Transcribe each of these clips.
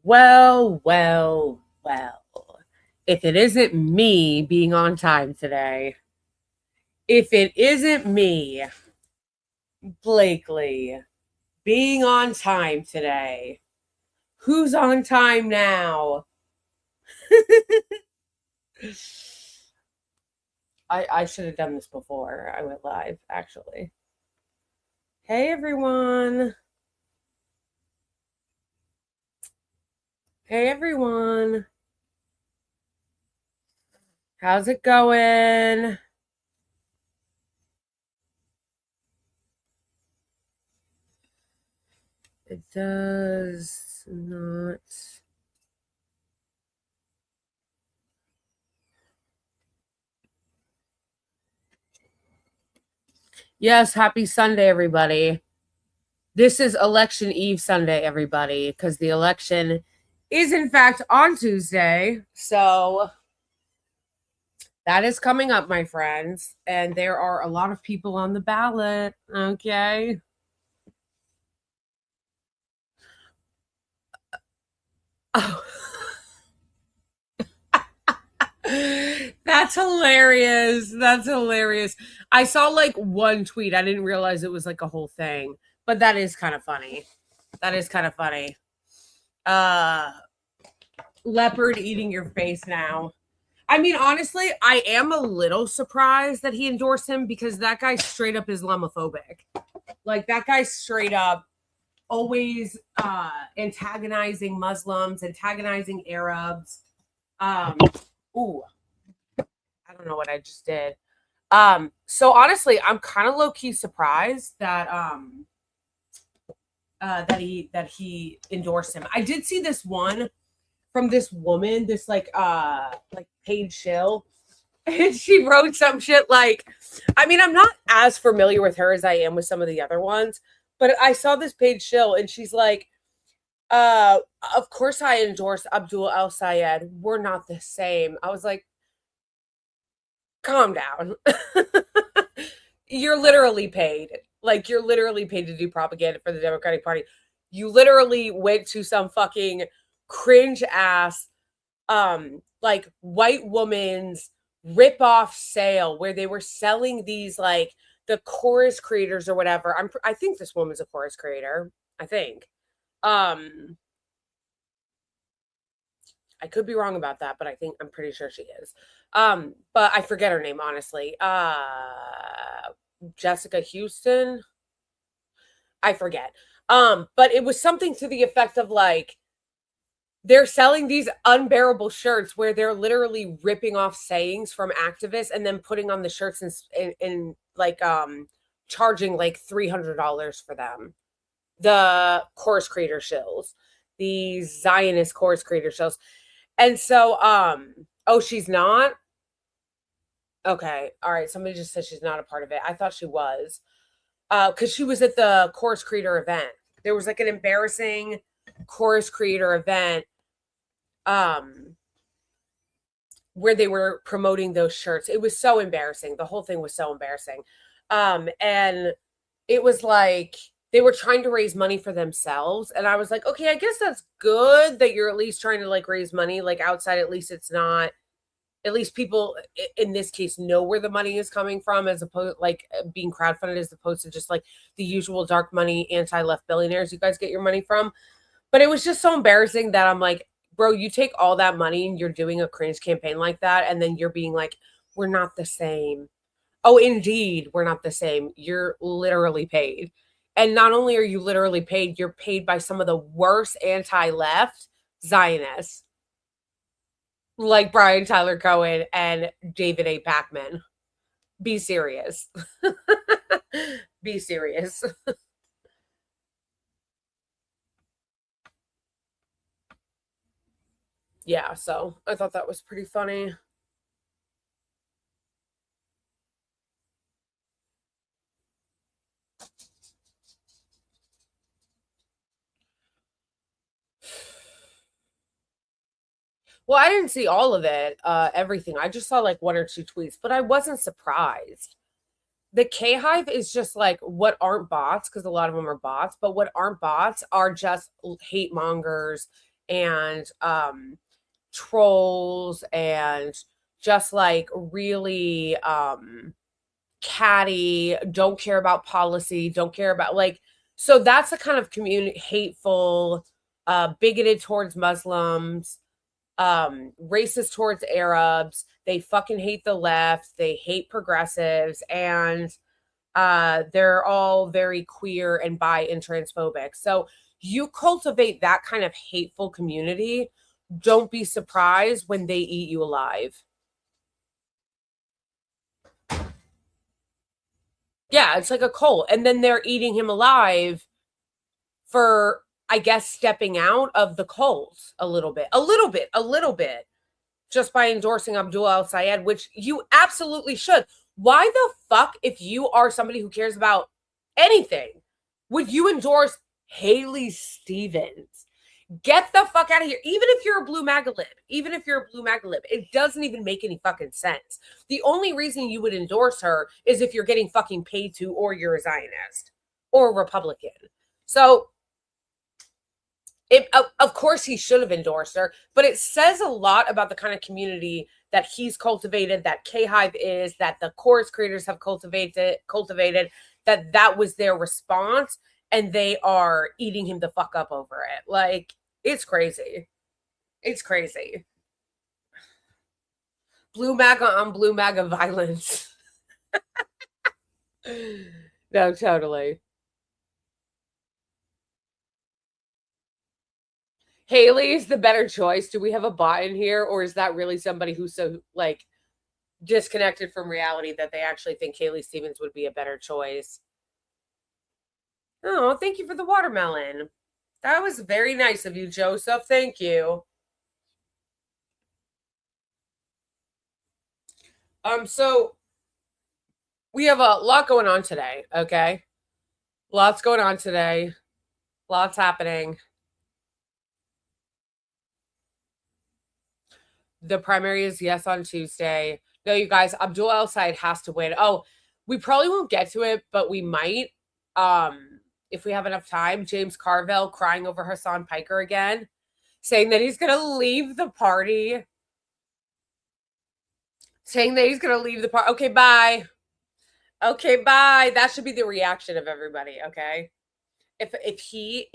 Well, well, well. If it isn't me being on time today, if it isn't me, Blakely, being on time today, who's on time now? I should have done this before I went live, actually. Hey, everyone. Hey, everyone. How's it going? It does not. Yes, happy Sunday, everybody. This is election eve Sunday, everybody, because the election is in fact on Tuesday. So that is coming up, my friends. And there are a lot of people on the ballot. Okay. Oh. That's hilarious. That's hilarious. I saw like one tweet. I didn't realize it was like a whole thing, but that is kind of funny. That is kind of funny. Leopard eating your face now. I mean, honestly, I am a little surprised that he endorsed him because that guy straight up Islamophobic. Like that guy straight up always antagonizing Muslims, antagonizing Arabs. Ooh, I don't know what I just did. So honestly, I'm kind of low key surprised that that he endorsed him. I did see this one from this woman, this like Paige Shill, and she wrote some shit like, I mean, I'm not as familiar with her as I am with some of the other ones, but I saw this Paige Shill and she's like, of course I endorse Abdul El Sayed. We're not the same. I was like, calm down. You're literally paid. Like, you're literally paid to do propaganda for the Democratic Party. You literally went to some fucking cringe ass like white woman's rip off sale where they were selling these like the chorus creators or whatever. I think this woman's a chorus creator. I think. I could be wrong about that, but I'm pretty sure she is. But I forget her name, honestly. Jessica Houston. I forget. But it was something to the effect of like, they're selling these unbearable shirts where they're literally ripping off sayings from activists and then putting on the shirts and like charging like $300 for them. The course creator shills, the Zionist course creator shills. And so oh, she's not? Okay. All right. Somebody just said she's not a part of it. I thought she was. Because she was at the course creator event. There was like an embarrassing course creator event where they were promoting those shirts. It was so embarrassing. The whole thing was so embarrassing. And it was like they were trying to raise money for themselves. And I was like, okay, I guess that's good that you're at least trying to like raise money. Like outside, at least it's not, at least people in this case know where the money is coming from, as opposed like being crowdfunded, as opposed to just like the usual dark money anti-left billionaires you guys get your money from. But it was just so embarrassing that I'm like, bro, you take all that money and you're doing a cringe campaign like that, and then you're being like, we're not the same. Oh, indeed, we're not the same. You're literally paid. And not only are you literally paid, you're paid by some of the worst anti-left Zionists, like Brian Tyler Cohen and David A. Pacman. Be serious. Be serious. Yeah, so I thought that was pretty funny. Well, I didn't see all of it, everything. I just saw like one or two tweets, but I wasn't surprised. The K Hive is just like what aren't bots, because a lot of them are bots, but what aren't bots are just hate mongers and trolls and just like really catty, don't care about policy, don't care about like, so that's the kind of community, hateful, bigoted towards Muslims, racist towards Arabs. They fucking hate the left. They hate progressives, and they're all very queer and bi and transphobic. So you cultivate that kind of hateful community. Don't be surprised when they eat you alive. Yeah, it's like a cult. And then they're eating him alive for, I guess, stepping out of the cult a little bit, just by endorsing Abdul al-Sayed, which you absolutely should. Why the fuck, if you are somebody who cares about anything, would you endorse Haley Stevens? Get the fuck out of here. Even if you're a blue MAGA lib, it doesn't even make any fucking sense. The only reason you would endorse her is if you're getting fucking paid to, or you're a Zionist or a Republican. So, of course he should have endorsed her, but it says a lot about the kind of community that he's cultivated, that K-Hive is, that the chorus creators have cultivated, that was their response, and they are eating him the fuck up over it. Like, it's crazy. It's crazy. Blue MAGA on blue MAGA violence. No, totally. Haley is the better choice. Do we have a bot in here, or is that really somebody who's so like disconnected from reality that they actually think Haley Stevens would be a better choice? Oh, thank you for the watermelon. That was very nice of you, Joseph. Thank you. So we have a lot going on today, okay? Lots going on today. Lots happening. The primary is yes on Tuesday. No, you guys, Abdul al-Sayed has to win. Oh, we probably won't get to it, but we might. If we have enough time. James Carville crying over Hassan Piker again, saying that he's gonna leave the party. Okay, bye. Okay, bye. That should be the reaction of everybody, okay? If he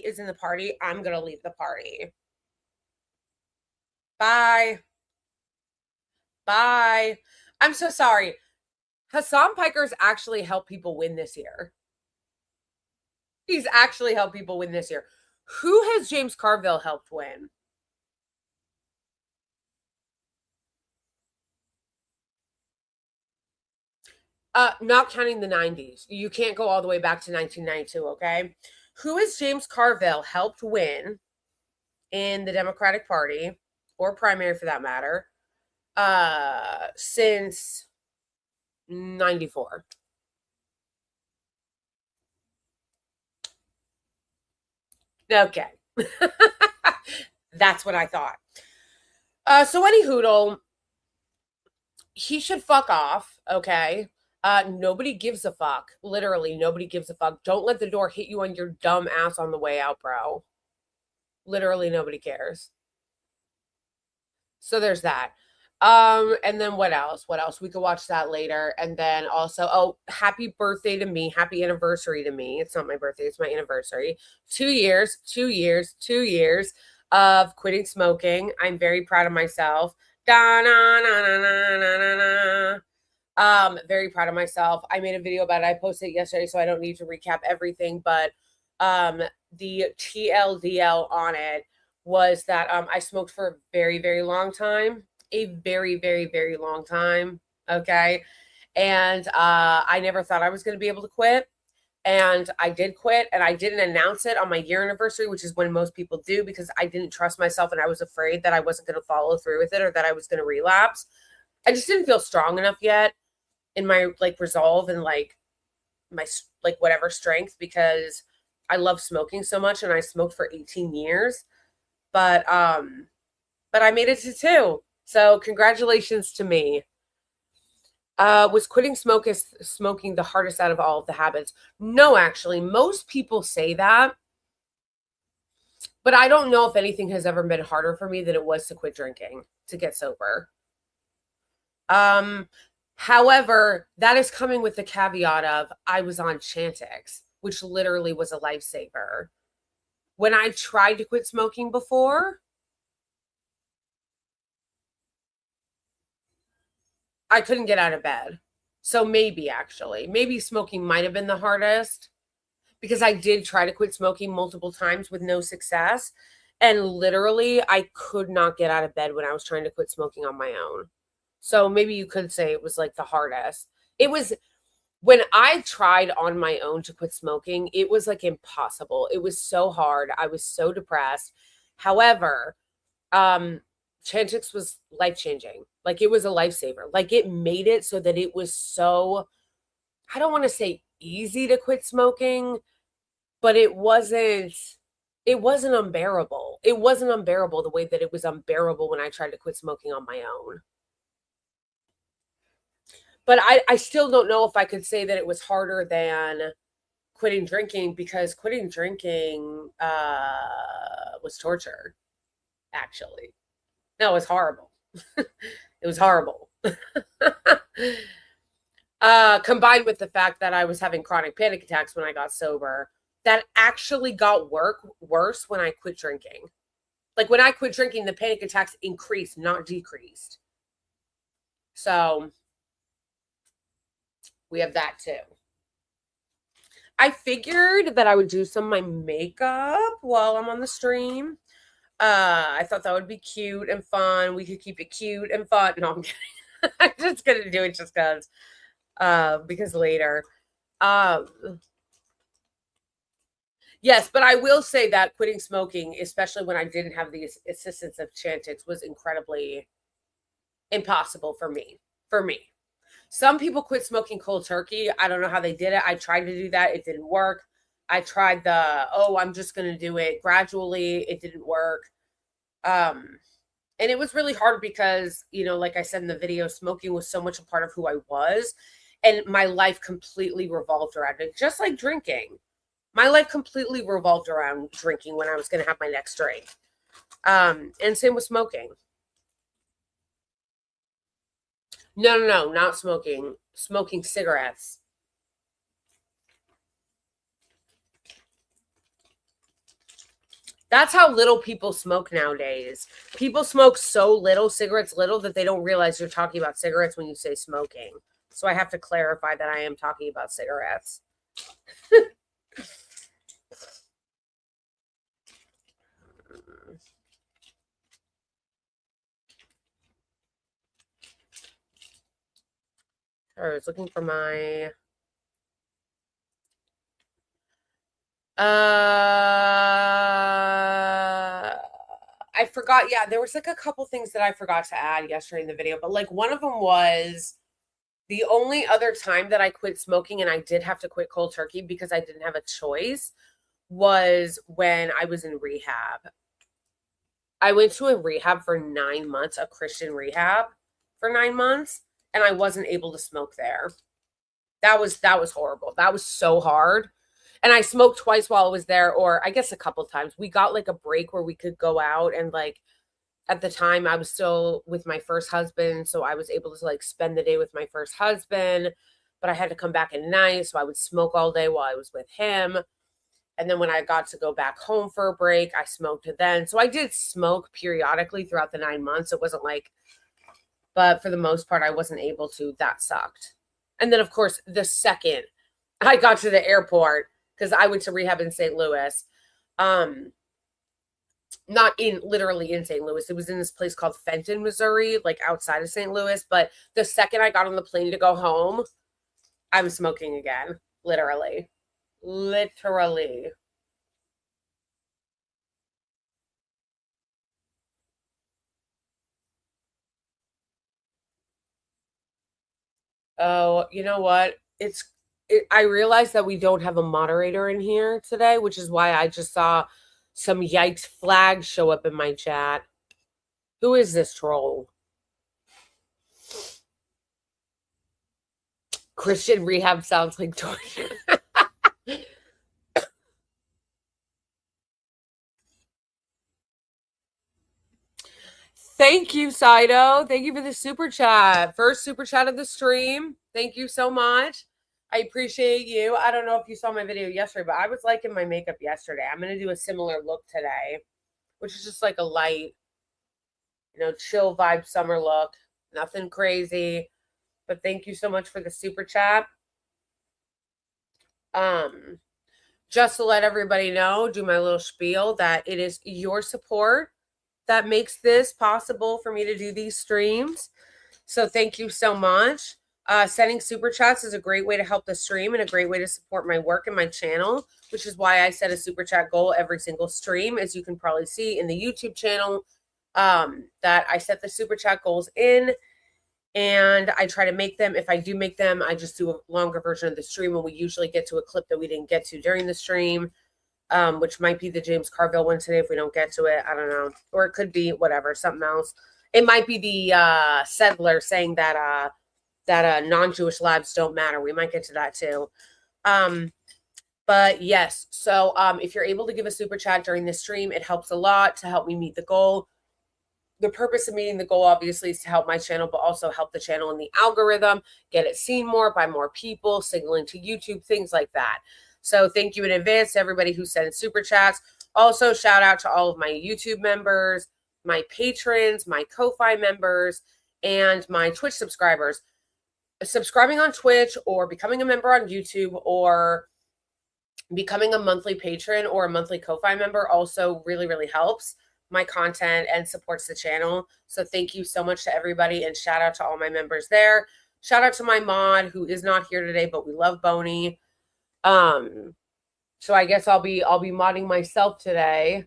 is in the party, I'm gonna leave the party. Bye. Bye. I'm so sorry. Hassan Piker's actually helped people win this year. He's actually helped people win this year. Who has James Carville helped win? Not counting the 90s. You can't go all the way back to 1992, okay? Who has James Carville helped win in the Democratic Party, or primary for that matter, since 94? Okay. That's what I thought. So any hoodle, he should fuck off, okay? Nobody gives a fuck. Literally, nobody gives a fuck. Don't let the door hit you on your dumb ass on the way out, bro. Literally, nobody cares. So there's that. And then what else? We could watch that later. And then also, oh, happy birthday to me. Happy anniversary to me. It's not my birthday, it's my anniversary. 2 years of quitting smoking. I'm very proud of myself. Very proud of myself. I made a video about it. I posted it yesterday, so I don't need to recap everything, but the TLDL on it was that I smoked for a very, very long time. A very, very, very long time. Okay. And I never thought I was going to be able to quit. And I did quit, and I didn't announce it on my year anniversary, which is when most people do, because I didn't trust myself and I was afraid that I wasn't going to follow through with it, or that I was going to relapse. I just didn't feel strong enough yet in my like resolve and like my like whatever strength, because I love smoking so much, and I smoked for 18 years. But I made it to 2. So congratulations to me. Was quitting smoking the hardest out of all of the habits? No, actually, most people say that, But I don't know if anything has ever been harder for me than it was to quit drinking, to get sober. However, that is coming with the caveat of I was on Chantix, which literally was a lifesaver. When I tried to quit smoking before, I couldn't get out of bed. So maybe smoking might have been the hardest, because I did try to quit smoking multiple times with no success. And literally, I could not get out of bed when I was trying to quit smoking on my own. So maybe you could say it was like the hardest. It was when I tried on my own to quit smoking, it was like impossible. It was so hard. I was so depressed. However, Chantix was life-changing. Like, it was a lifesaver. Like, it made it so that it was so, I don't want to say easy to quit smoking, but it wasn't unbearable. It wasn't unbearable the way that it was unbearable when I tried to quit smoking on my own. But I still don't know if I could say that it was harder than quitting drinking, because quitting drinking was torture, actually. No, it was horrible. It was horrible. Combined with the fact that I was having chronic panic attacks when I got sober, that actually got worse when I quit drinking. Like, when I quit drinking, the panic attacks increased, not decreased. So we have that too. I figured that I would do some of my makeup while I'm on the stream. I thought that would be cute and fun. We could keep it cute and fun. No, I'm kidding. I'm just gonna do it just because later. Yes, but I will say that quitting smoking, especially when I didn't have the assistance of Chantix, was incredibly impossible for me. Some people quit smoking cold turkey. I don't know how they did it. I tried to do that. It didn't work. I tried I'm just going to do it gradually. It didn't work. And it was really hard because, like I said in the video, smoking was so much a part of who I was. And my life completely revolved around it, just like drinking. My life completely revolved around drinking when I was going to have my next drink. And same with smoking. No, not smoking. Smoking cigarettes. That's how little people smoke nowadays. People smoke so little, cigarettes little, that they don't realize you're talking about cigarettes when you say smoking. So I have to clarify that I am talking about cigarettes. I was looking for my I forgot. Yeah, there was like a couple things that I forgot to add yesterday in the video, but like one of them was the only other time that I quit smoking, and I did have to quit cold turkey because I didn't have a choice, was when I was in rehab. I went to a rehab for 9 months, a Christian rehab for 9 months, and I wasn't able to smoke there. That was horrible. That was so hard. And I smoked twice while I was there, or I guess a couple times. We got like a break where we could go out, and like at the time I was still with my first husband, so I was able to like spend the day with my first husband, but I had to come back at night, so I would smoke all day while I was with him. And then when I got to go back home for a break, I smoked then. So I did smoke periodically throughout the 9 months. It wasn't like, but for the most part, I wasn't able to. That sucked. And then, of course, the second I got to the airport, because I went to rehab in St. Louis, not literally in St. Louis. It was in this place called Fenton, Missouri, like outside of St. Louis. But the second I got on the plane to go home, I was smoking again, literally. Oh, you know what? I realized that we don't have a moderator in here today, which is why I just saw some yikes flags show up in my chat. Who is this troll? Christian rehab sounds like torture. Thank you, Saito. Thank you for the super chat. First super chat of the stream. Thank you so much. I appreciate you. I don't know if you saw my video yesterday, but I was liking my makeup yesterday. I'm going to do a similar look today, which is just like a light, chill vibe summer look. Nothing crazy. But thank you so much for the super chat. Just to let everybody know, do my little spiel that it is your support that makes this possible for me to do these streams. So thank you so much. Sending super chats is a great way to help the stream and a great way to support my work and my channel, which is why I set a super chat goal every single stream, as you can probably see in the YouTube channel, that I set the super chat goals in, and I try to make them. If I do make them, I just do a longer version of the stream when we usually get to a clip that we didn't get to during the stream, which might be the James Carville one today if we don't get to it. I don't know. Or it could be whatever, something else. It might be the settler saying that non-Jewish lives don't matter. We might get to that too. But yes, so if you're able to give a super chat during this stream, it helps a lot to help me meet the goal. The purpose of meeting the goal, obviously, is to help my channel, but also help the channel in the algorithm, get it seen more by more people, signaling to YouTube, things like that. So thank you in advance to everybody who sent super chats. Also, shout out to all of my YouTube members, my patrons, my Ko-Fi members, and my Twitch subscribers. Subscribing on Twitch or becoming a member on YouTube or becoming a monthly patron or a monthly Ko-Fi member also really, really helps my content and supports the channel. So thank you so much to everybody, and shout out to all my members there. Shout out to my mod who is not here today, but we love Boney. So I guess I'll be modding myself today.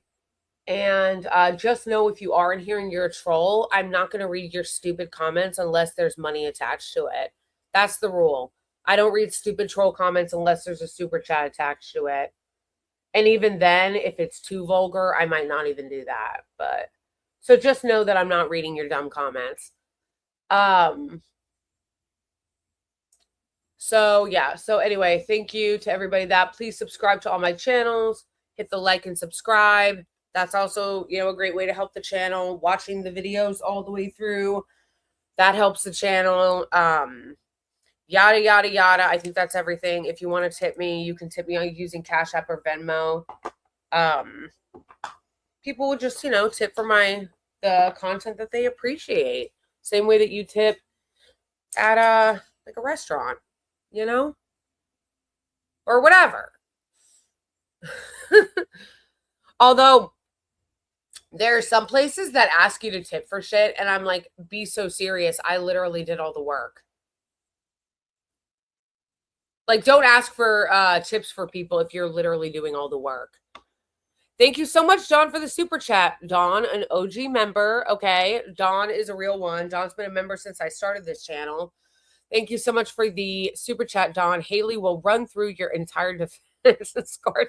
And just know, if you are in here and you're a troll, I'm not going to read your stupid comments unless there's money attached to it. That's the rule. I don't read stupid troll comments unless there's a super chat attached to it. And even then, if it's too vulgar, I might not even do that. But so just know that I'm not reading your dumb comments. So yeah. So anyway, thank you to everybody that. Please subscribe to all my channels. Hit the like and subscribe. That's also, a great way to help the channel. Watching the videos all the way through, that helps the channel. Yada, yada, yada. I think that's everything. If you want to tip me, you can tip me on using Cash App or Venmo. People will just, tip for the content that they appreciate. Same way that you tip at a restaurant, or whatever. Although there are some places that ask you to tip for shit, and I'm like, be so serious. I literally did all the work. Like, don't ask for tips for people if you're literally doing all the work. Thank you so much, Dawn, for the super chat. Dawn, an OG member. Okay, Dawn is a real one. Dawn's been a member since I started this channel. Thank you so much for the super chat, Dawn. Haley will run through your entire defense and score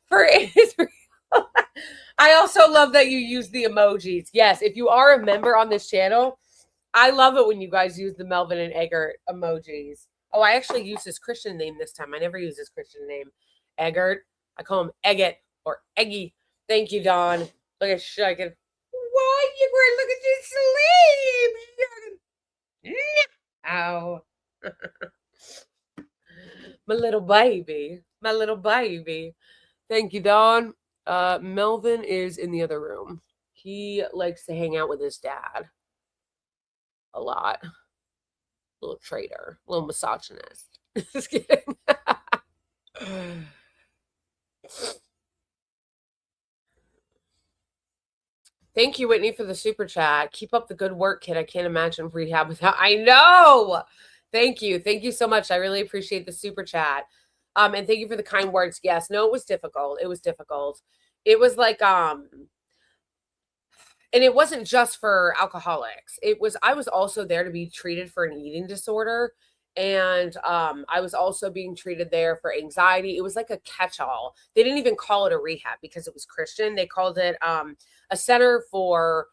for Israel. I also love that you use the emojis. Yes, if you are a member on this channel, I love it when you guys use the Melvin and Eggert emojis. Oh, I actually used his Christian name this time. I never use his Christian name. Eggert. I call him Eggett or Eggy. Thank you, Dawn. Look at Shuggin. Why, you great? Look at you sleep. Ow. My little baby. My little baby. Thank you, Dawn. Melvin is in the other room. He likes to hang out with his dad a lot. Little traitor. Little misogynist. Just kidding. Thank you, Whitney, for the super chat. Keep up the good work, kid. I can't imagine rehab without. I know. Thank you. Thank you so much. I really appreciate the super chat. And thank you for the kind words. Yes. No, it was difficult. It was difficult. It was like, and it wasn't just for alcoholics. I was also there to be treated for an eating disorder. And I was also being treated there for anxiety. It was like a catch-all. They didn't even call it a rehab because it was Christian. They called it a center for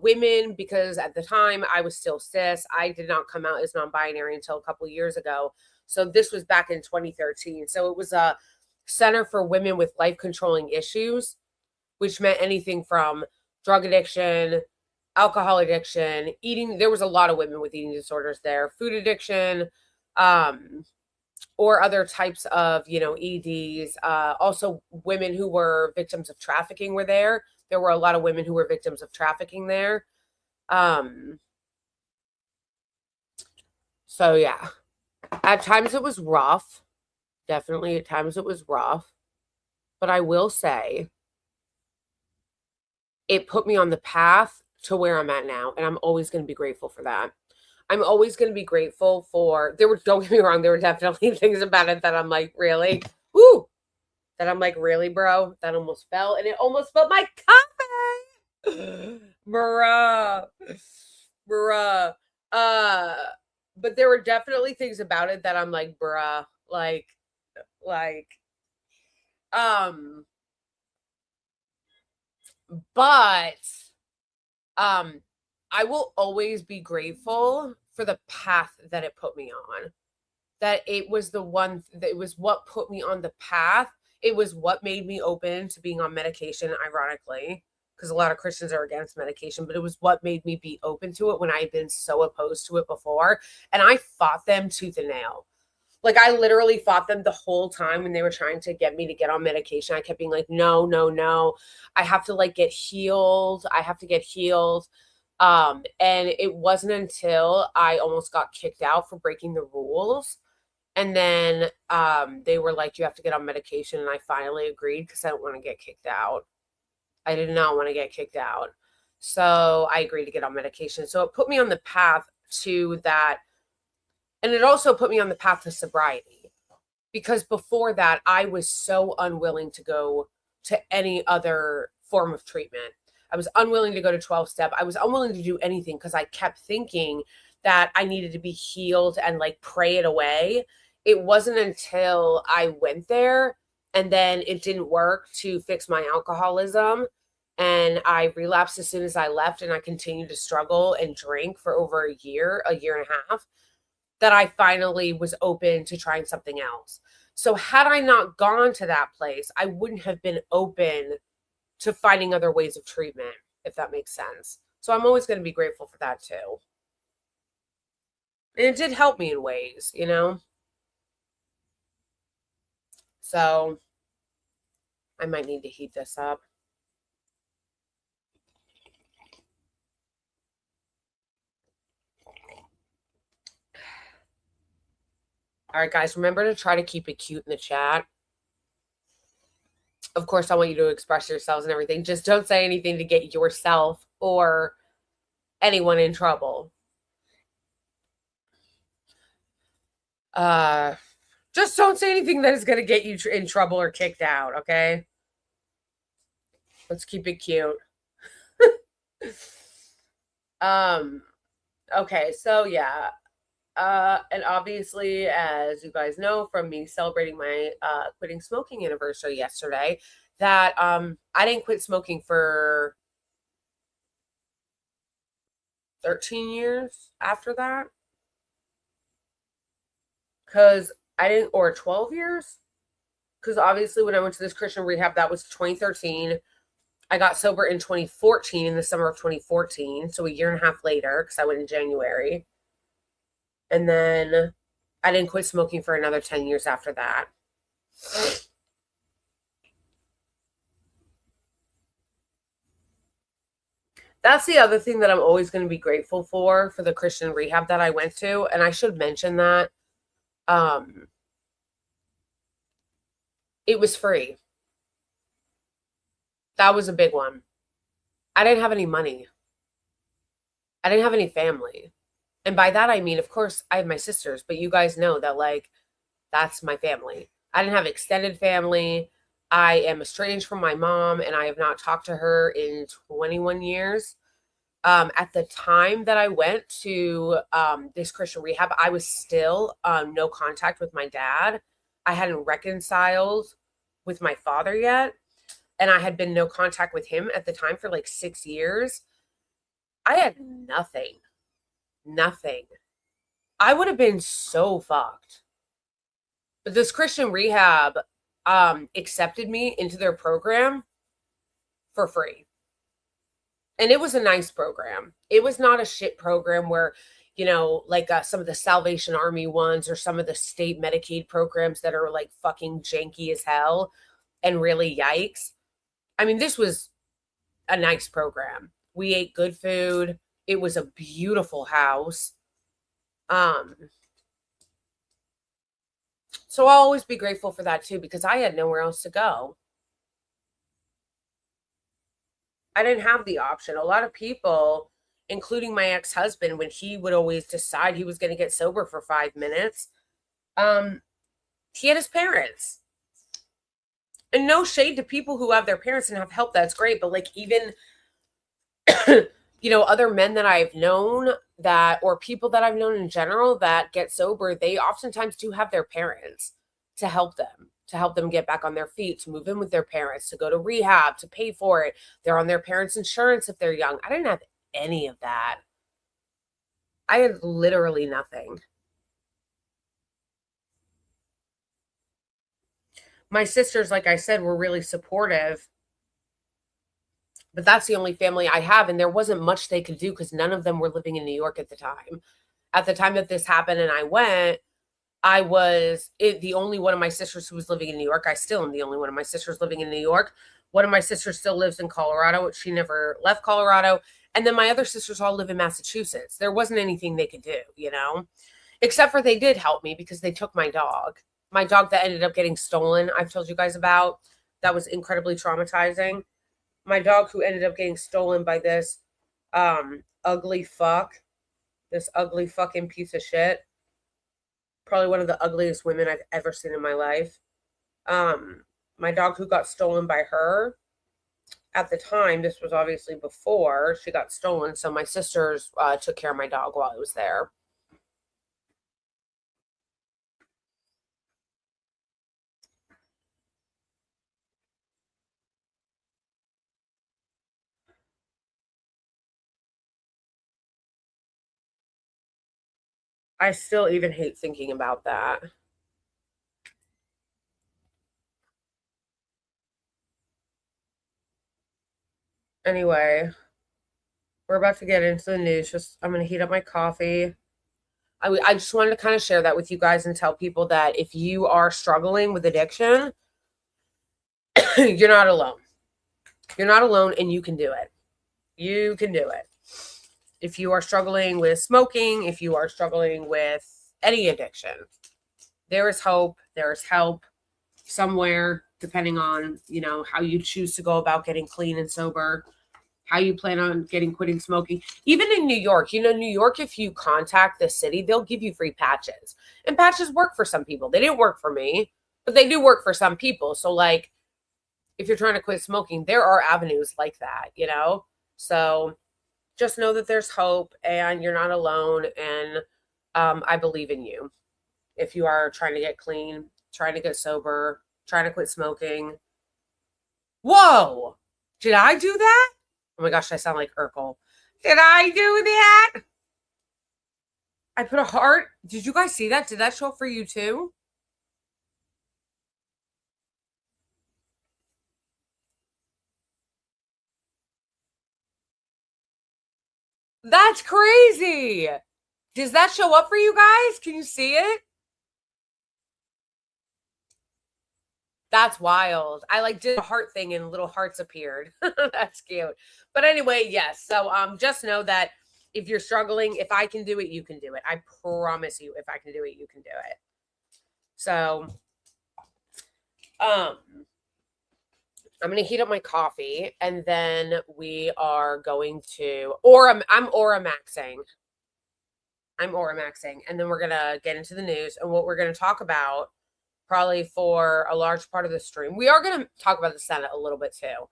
women, because at the time I was still cis. I did not come out as non-binary until a couple of years ago. So this was back in 2013. So it was a center for women with life-controlling issues, which meant anything from drug addiction, alcohol addiction, eating. There was a lot of women with eating disorders there, food addiction, or other types of, EDs. Also, women who were victims of trafficking were there. There were a lot of women who were victims of trafficking there. So yeah, at times it was rough. Definitely at times it was rough. But I will say it put me on the path to where I'm at now. And I'm always going to be grateful for that. I'm always going to be grateful for, don't get me wrong, there were definitely things about it that I'm like, really? Woo! That I'm like, really, bro? That almost fell, and it almost fell my coffee! Bruh. But there were definitely things about it that I'm like, bruh, but I will always be grateful for the path that it put me on. That it was what put me on the path. It was what made me open to being on medication, ironically, because a lot of Christians are against medication, but it was what made me be open to it when I had been so opposed to it before. And I fought them tooth and nail. Like, I literally fought them the whole time when they were trying to get me to get on medication. I kept being like, no, no, no. I have to get healed. I have to get healed. And it wasn't until I almost got kicked out for breaking the rules. And then they were like, you have to get on medication. And I finally agreed because I don't want to get kicked out. I did not want to get kicked out. So I agreed to get on medication. So it put me on the path to that. And it also put me on the path to sobriety. Because before that, I was so unwilling to go to any other form of treatment. I was unwilling to go to 12-step. I was unwilling to do anything because I kept thinking that I needed to be healed and pray it away. It wasn't until I went there and then it didn't work to fix my alcoholism. And I relapsed as soon as I left, and I continued to struggle and drink for over a year and a half, that I finally was open to trying something else. So had I not gone to that place, I wouldn't have been open to finding other ways of treatment, if that makes sense. So I'm always going to be grateful for that too. And it did help me in ways, So I might need to heat this up. All right, guys, remember to try to keep it cute in the chat. Of course, I want you to express yourselves and everything. Just don't say anything to get yourself or anyone in trouble. Just don't say anything that is going to get you in trouble or kicked out, okay? Let's keep it cute. Okay, so yeah. And obviously, as you guys know from me celebrating my quitting smoking anniversary yesterday, that I didn't quit smoking for 13 years after that. Because I didn't, or 12 years. Because obviously when I went to this Christian rehab, that was 2013. I got sober in 2014, in the summer of 2014. So a year and a half later, because I went in January. And then I didn't quit smoking for another 10 years after that. That's the other thing that I'm always going to be grateful for the Christian rehab that I went to. And I should mention that it was free. That was a big one. I didn't have any money. I didn't have any family. And by that, I mean, of course, I have my sisters, but you guys know that, that's my family. I didn't have extended family. I am estranged from my mom, and I have not talked to her in 21 years. At the time that I went to this Christian rehab, I was still no contact with my dad. I hadn't reconciled with my father yet, and I had been no contact with him at the time for 6 years. I had nothing. I would have been so fucked. But this Christian rehab accepted me into their program for free. And it was a nice program. It was not a shit program where, you know, like some of the Salvation Army ones or some of the state Medicaid programs that are like fucking janky as hell and really yikes. I mean, this was a nice program. We ate good food. It was a beautiful house. So I'll always be grateful for that too, because I had nowhere else to go. I didn't have the option. A lot of people, including my ex-husband, when he would always decide he was going to get sober for 5 minutes, he had his parents. And no shade to people who have their parents and have help, that's great. But like even, you know, other men that I've known that, or people that I've known in general that get sober, they oftentimes do have their parents to help them get back on their feet, to move in with their parents, to go to rehab, to pay for it. They're on their parents' insurance if they're young. I didn't have any of that. I had literally nothing. My sisters, like I said, were really supportive, but that's the only family I have. And there wasn't much they could do because none of them were living in New York at the time. At the time that this happened and I went, I was the only one of my sisters who was living in New York. I still am the only one of my sisters living in New York. One of my sisters still lives in Colorado. She never left Colorado. And then my other sisters all live in Massachusetts. There wasn't anything they could do, you know, except for they did help me because they took my dog that ended up getting stolen. I've told you guys about. That was incredibly traumatizing. My dog who ended up getting stolen by this ugly fuck, this ugly fucking piece of shit. Probably one of the ugliest women I've ever seen in my life. My dog who got stolen by her, at the time, this was obviously before she got stolen, so my sisters took care of my dog while I was there. I still even hate thinking about that. Anyway, we're about to get into the news. I'm going to heat up my coffee. I just wanted to kind of share that with you guys and tell people that if you are struggling with addiction, you're not alone. You're not alone and you can do it. You can do it. If you are struggling with smoking, if you are struggling with any addiction, there is hope. There is help somewhere, depending on, you know, how you choose to go about getting clean and sober, how you plan on quitting smoking. Even in New York, you know, New York, if you contact the city, they'll give you free patches. And patches work for some people. They didn't work for me, but they do work for some people. So like, if you're trying to quit smoking, there are avenues like that, you know? So just know that there's hope and you're not alone. And I believe in you. If you are trying to get clean, trying to get sober, trying to quit smoking. Whoa! Did I do that? Oh my gosh, I sound like Urkel. Did I do that? I put a heart. Did you guys see that? Did that show up for you too? That's crazy. Does that show up for you guys? Can you see it? That's wild. I like did a heart thing and little hearts appeared. That's cute. But anyway, yes. So just know that if you're struggling, if I can do it, you can do it. I promise you, if I can do it, you can do it. So I'm going to heat up my coffee and then we are going to I'm aura maxing. And then we're going to get into the news and what we're going to talk about probably for a large part of the stream. We are going to talk about the Senate a little bit too.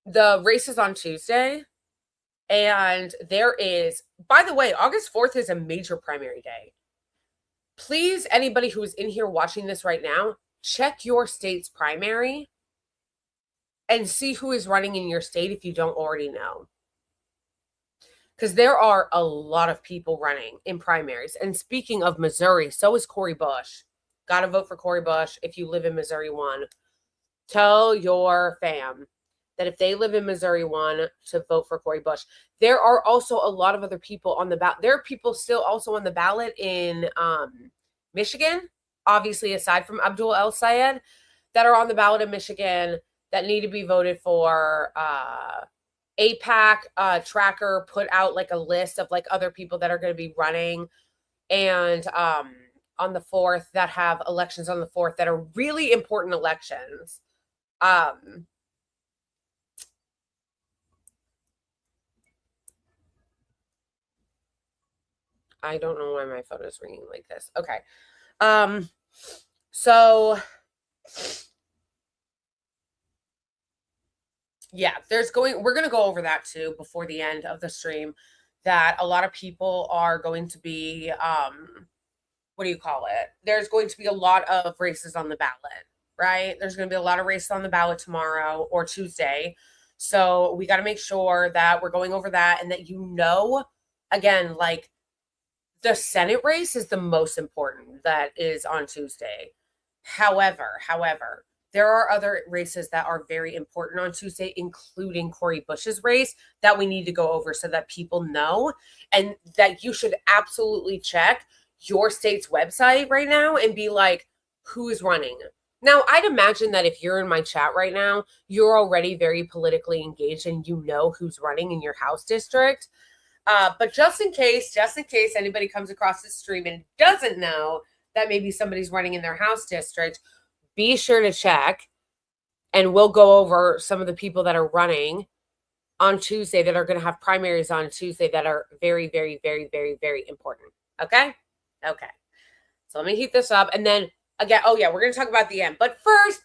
The race is on Tuesday. And there is, by the way, August 4th is a major primary day. Please, anybody who is in here watching this right now, check your state's primary and see who is running in your state if you don't already know. Because there are a lot of people running in primaries. And speaking of Missouri, so is Cori Bush. Gotta vote for Cori Bush if you live in Missouri 1. Tell your fam. that if they live in Missouri, won to vote for Cori Bush. There are also a lot of other people on the ballot. There are people still also on the ballot in Michigan, obviously aside from Abdul El Sayed, that are on the ballot in Michigan that need to be voted for. APAC tracker put out like a list of like other people that are going to be running, and on the 4th, that have elections on the 4th that are really important elections. I don't know why my phone is ringing like this. Okay. So yeah, we're going to go over that too before the end of the stream, that a lot of people are going to be, what do you call it? There's going to be a lot of races on the ballot, right? There's going to be a lot of races on the ballot tomorrow or Tuesday. So we got to make sure that we're going over that, and that, again, like the Senate race is the most important that is on Tuesday. However, there are other races that are very important on Tuesday, including Cori Bush's race, that we need to go over so that people know, and that you should absolutely check your state's website right now and be like, who is running? Now, I'd imagine that if you're in my chat right now, you're already very politically engaged and you know who's running in your house district. But just in case anybody comes across this stream and doesn't know that maybe somebody's running in their house district, be sure to check, and we'll go over some of the people that are running on Tuesday, that are going to have primaries on Tuesday, that are very, very, very, very, very important. Okay? Okay. So let me heat this up, and then again, oh yeah, we're going to talk about the end. But first,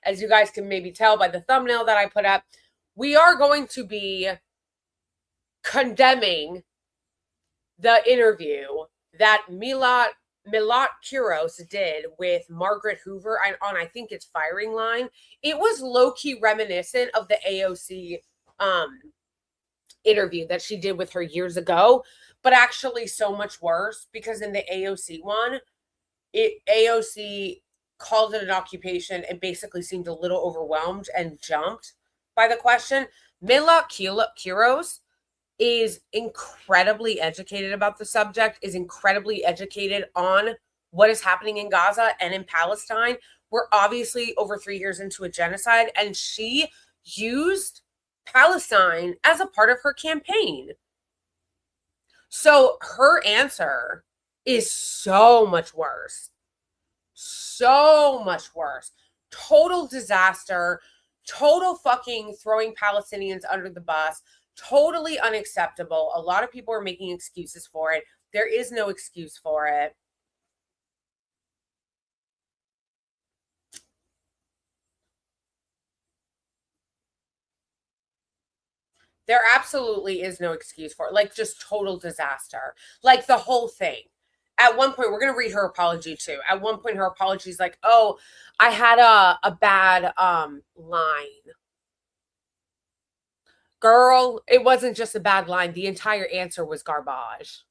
as you guys can maybe tell by the thumbnail that I put up, we are going to be condemning the interview that Melat Kiros did with Margaret Hoover on, I think it's Firing Line. It was low-key reminiscent of the AOC interview that she did with her years ago, but actually so much worse, because in the AOC one, AOC called it an occupation and basically seemed a little overwhelmed and jumped by the question. Melat Kiros is incredibly educated about the subject, is incredibly educated on what is happening in Gaza and in Palestine. We're obviously over 3 years into a genocide, and she used Palestine as a part of her campaign. So her answer is so much worse. So much worse. Total disaster. Total fucking throwing Palestinians under the bus. Totally unacceptable. A lot of people are making excuses for it. There is no excuse for it. There absolutely is no excuse for it. Like, just total disaster. Like, the whole thing. At one point, we're going to read her apology too. At one point, her apology is like, oh, I had a bad line. Girl, it wasn't just a bad line. The entire answer was garbage.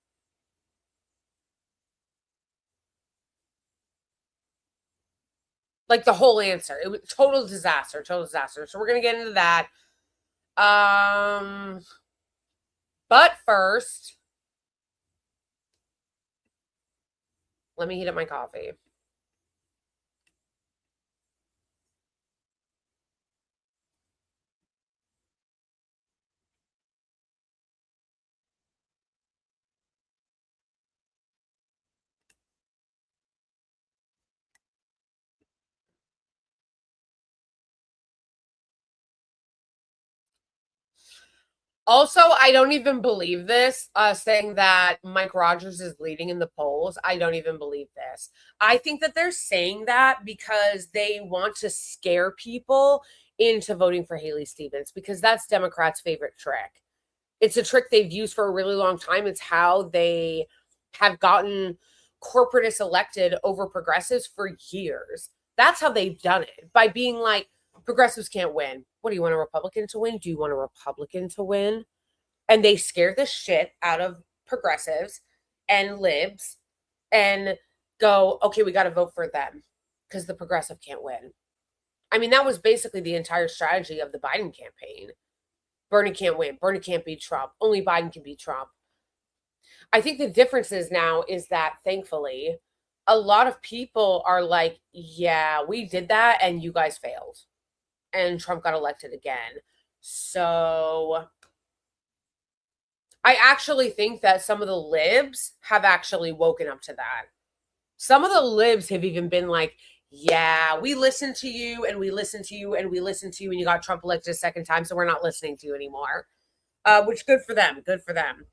Like, the whole answer. It was total disaster. So we're going to get into that. But first, let me heat up my coffee. Also, I don't even believe this, saying that Mike Rogers is leading in the polls. I don't even believe this. I think that they're saying that because they want to scare people into voting for Haley Stevens, because that's Democrats' favorite trick. It's a trick they've used for a really long time. It's how they have gotten corporatists elected over progressives for years. That's how they've done it, by being like, progressives can't win. What, do you want a Republican to win? Do you want a Republican to win? And they scare the shit out of progressives and libs and go, okay, we got to vote for them because the progressive can't win. I mean, that was basically the entire strategy of the Biden campaign. Bernie can't win. Bernie can't beat Trump. Only Biden can beat Trump. I think the difference is now is that thankfully, a lot of people are like, yeah, we did that and you guys failed. And Trump got elected again. So I actually think that some of the libs have actually woken up to that. Some of the libs have even been like, yeah, we listened to you and we listened to you and we listened to you and you got Trump elected a second time, so we're not listening to you anymore. Which good for them. Good for them.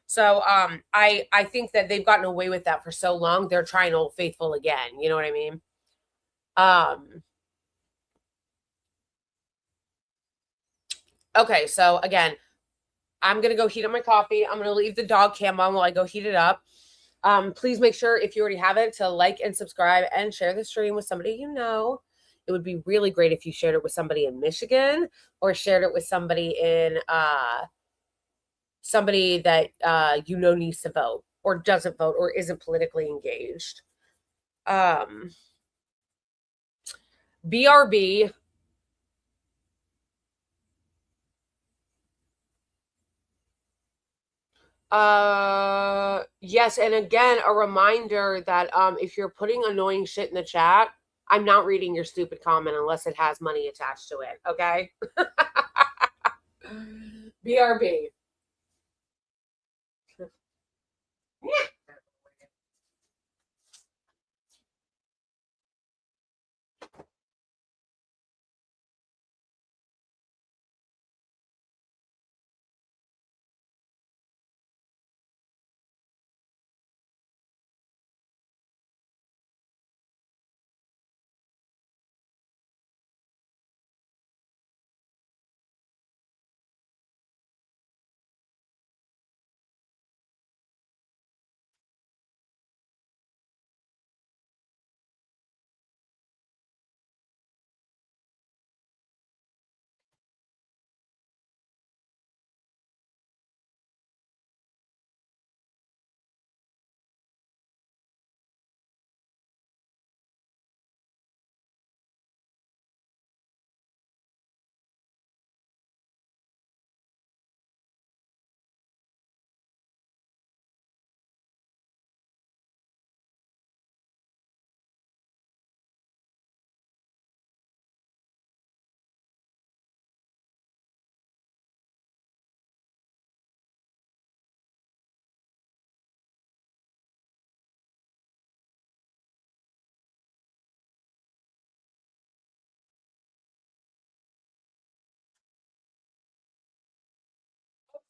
So I think that they've gotten away with that for so long. They're trying Old Faithful again. You know what I mean? Okay, so again, I'm gonna go heat up my coffee. I'm gonna leave the dog cam on while I go heat it up. Please make sure, if you already have it, to like and subscribe and share the stream with somebody you know. It would be really great if you shared it with somebody in Michigan or shared it with somebody in somebody that you know needs to vote or doesn't vote or isn't politically engaged. BRB. Yes, and again, a reminder that if you're putting annoying shit in the chat, I'm not reading your stupid comment unless it has money attached to it, okay? BRB.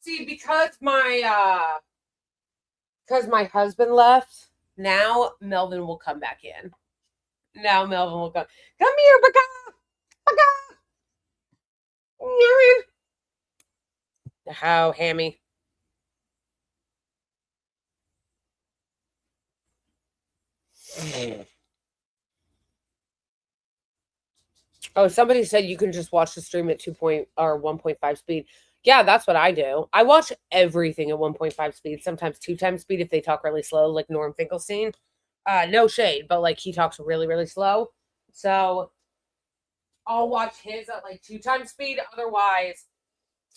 See, because my husband left, now Melvin will come back in. Now Melvin will come. Come here, Baka! Baka! How, Hammy? Oh, somebody said you can just watch the stream at 1.5 speed. Yeah, that's what I do. I watch everything at 1.5 speed, sometimes 2 times speed if they talk really slow, like Norm Finkelstein. No shade, but like he talks really, really slow. So I'll watch his at like 2 times speed. Otherwise,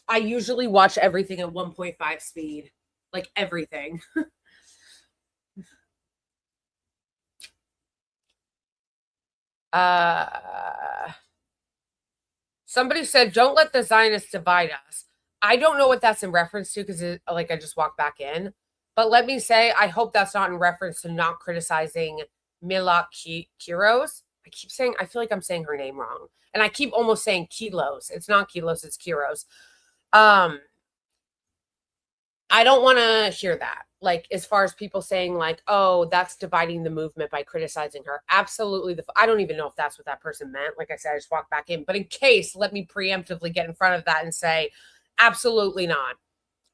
I usually watch everything at 1.5 speed. Like everything. Somebody said, don't let the Zionists divide us. I don't know what that's in reference to because like I just walked back in. But let me say, I hope that's not in reference to not criticizing Melat Kiros. I feel like I'm saying her name wrong. And I keep almost saying Kilos. It's not Kilos, it's Kiros. I don't want to hear that. Like, as far as people saying, like, oh, that's dividing the movement by criticizing her. Absolutely. I don't even know if that's what that person meant. Like I said, I just walked back in. But in case, let me preemptively get in front of that and say, absolutely not.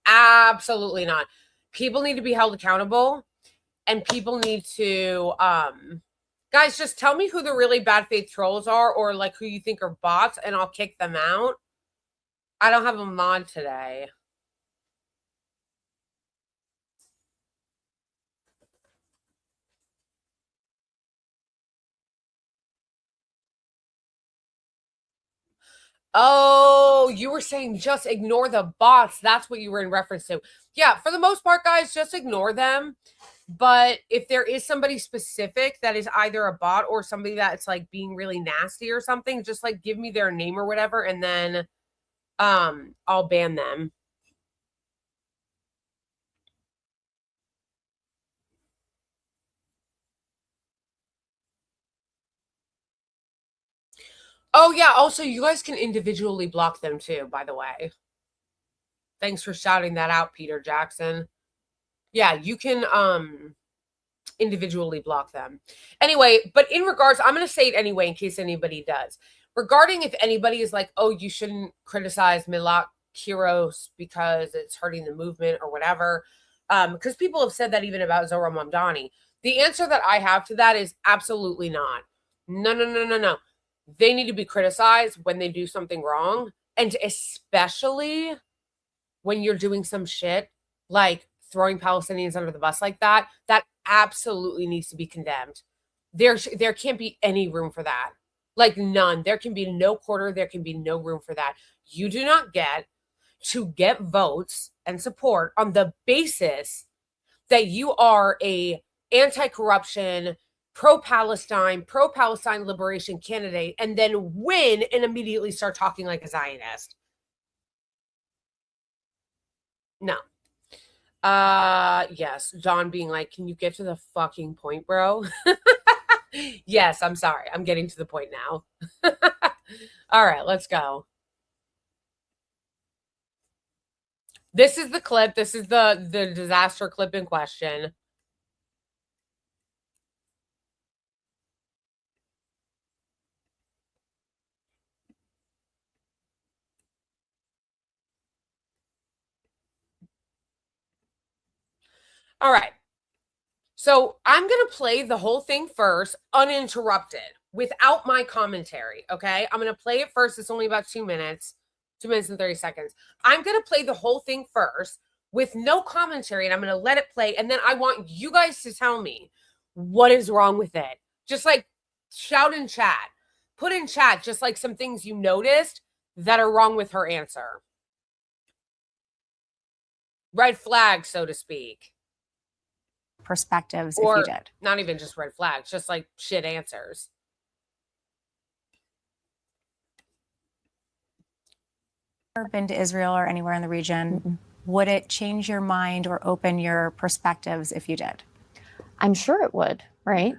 Absolutely not. People need to be held accountable, and people need to, guys, just tell me who the really bad faith trolls are, or like who you think are bots, and I'll kick them out. I don't have a mod today. Oh, you were saying just ignore the bots. That's what you were in reference to. Yeah, for the most part, guys, just ignore them. But if there is somebody specific that is either a bot or somebody that's like being really nasty or something, just like give me their name or whatever, and then I'll ban them. Oh yeah, also you guys can individually block them too, by the way. Thanks for shouting that out, Peter Jackson. Yeah, you can individually block them. Anyway, but in regards, I'm going to say it anyway in case anybody does. Regarding if anybody is like, oh, you shouldn't criticize Melat Kiros because it's hurting the movement or whatever, because people have said that even about Zohra Mamdani. The answer that I have to that is absolutely not. No, no, no, no, no. They need to be criticized when they do something wrong, and especially when you're doing some shit like throwing Palestinians under the bus like that, that absolutely needs to be condemned. There can't be any room for that. Like none. There can be no quarter. There can be no room for that. You do not get to get votes and support on the basis that you are a anti-corruption, pro-Palestine liberation candidate, and then win and immediately start talking like a Zionist. No. Yes. John being like, can you get to the fucking point, bro? Yes, I'm sorry. I'm getting to the point now. All right, let's go. This is the clip. This is the disaster clip in question. All right. So I'm going to play the whole thing first, uninterrupted, without my commentary, okay? I'm going to play it first. It's only about 2 minutes, 2 minutes and 30 seconds. I'm going to play the whole thing first with no commentary, and I'm going to let it play, and then I want you guys to tell me what is wrong with it. Just like shout in chat. Put in chat just like some things you noticed that are wrong with her answer. Red flag, so to speak. Perspectives or if you did. Not even just red flags, just like shit answers. Ever been to Israel or anywhere in the region? Would it change your mind or open your perspectives if you did? I'm sure it would, right?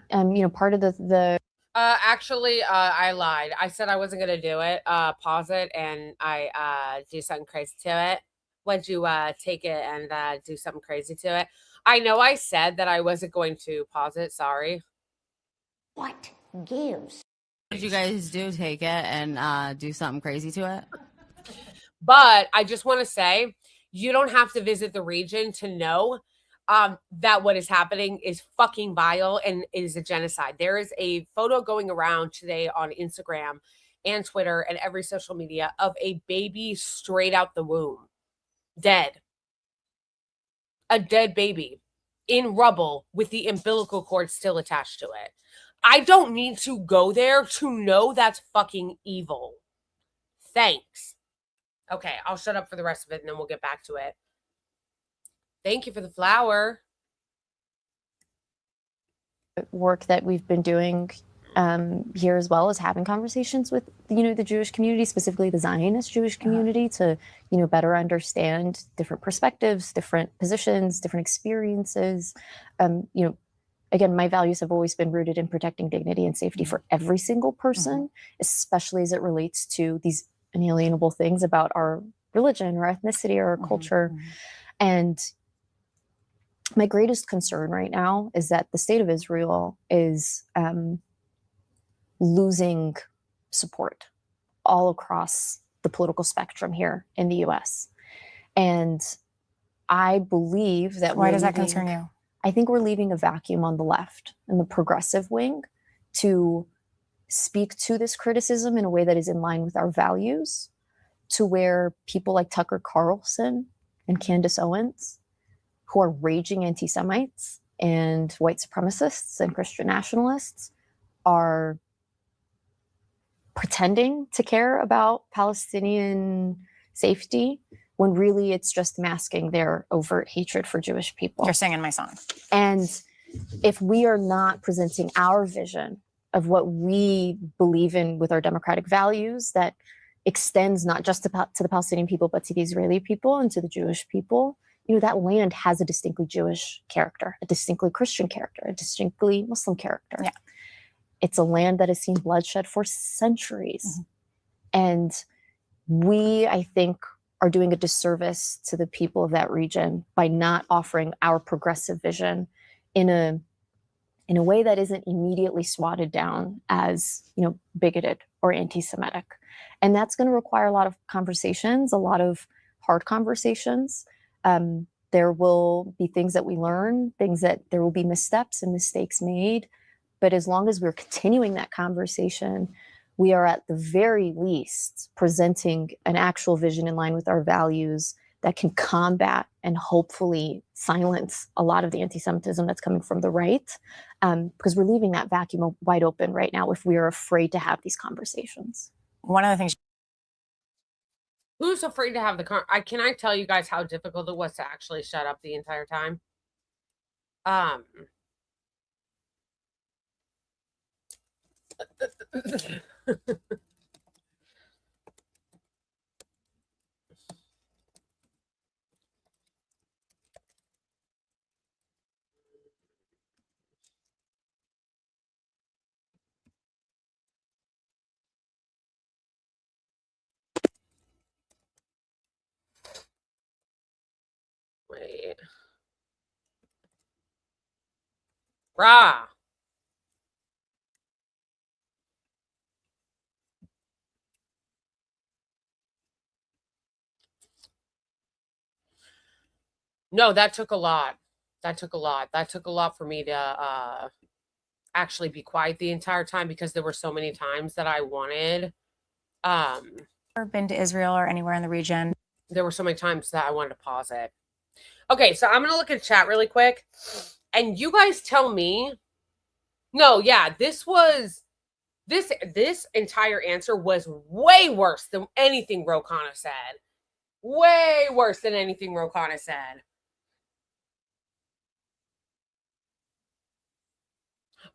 Part of the Actually, I lied. I said I wasn't gonna do it. Pause it and I do something crazy to it. Would you take it and do something crazy to it? I know I said that I wasn't going to pause it. Sorry. What gives? What did you guys do? Take it and do something crazy to it? But I just want to say, you don't have to visit the region to know that what is happening is fucking vile and is a genocide. There is a photo going around today on Instagram and Twitter and every social media of a baby straight out the womb, dead. A dead baby in rubble with the umbilical cord still attached to it. I don't need to go there to know that's fucking evil. Thanks. Okay, I'll shut up for the rest of it and then we'll get back to it. Thank you for the flower. Work that we've been doing here as well as having conversations with, the Jewish community, specifically the Zionist Jewish community, to, better understand different perspectives, different positions, different experiences. Again, my values have always been rooted in protecting dignity and safety for every single person, especially as it relates to these inalienable things about our religion or ethnicity or culture. And my greatest concern right now is that the state of Israel is losing support all across the political spectrum here in the US. And I believe that Why does that concern you? I think we're leaving a vacuum on the left and the progressive wing to speak to this criticism in a way that is in line with our values, to where people like Tucker Carlson and Candace Owens, who are raging anti-Semites and white supremacists and Christian nationalists, are pretending to care about Palestinian safety when really it's just masking their overt hatred for Jewish people. You're singing my song. And if we are not presenting our vision of what we believe in with our democratic values that extends not just to the Palestinian people, but to the Israeli people and to the Jewish people, you know, that land has a distinctly Jewish character, a distinctly Christian character, a distinctly Muslim character. Yeah. It's a land that has seen bloodshed for centuries. And we, I think, are doing a disservice to the people of that region by not offering our progressive vision in a way that isn't immediately swatted down as, you know, bigoted or anti-Semitic. And that's going to require a lot of conversations, a lot of hard conversations. There will be things that we learn, things that there will be missteps and mistakes made. But as long as we're continuing that conversation, we are at the very least presenting an actual vision in line with our values that can combat and hopefully silence a lot of the anti-Semitism that's coming from the right, because we're leaving that vacuum wide open right now if we are afraid to have these conversations. One of the things Who's afraid to have the can I tell you guys how difficult it was to actually shut up the entire time? Wait. Rah. No, that took a lot. That took a lot. That took a lot for me to actually be quiet the entire time because there were so many times that I wanted. ever been to Israel or anywhere in the region? There were so many times that I wanted to pause it. Okay, so I'm going to look at chat really quick. And you guys tell me. No, yeah, this entire answer was way worse than anything Rokana said. Way worse than anything Rokana said.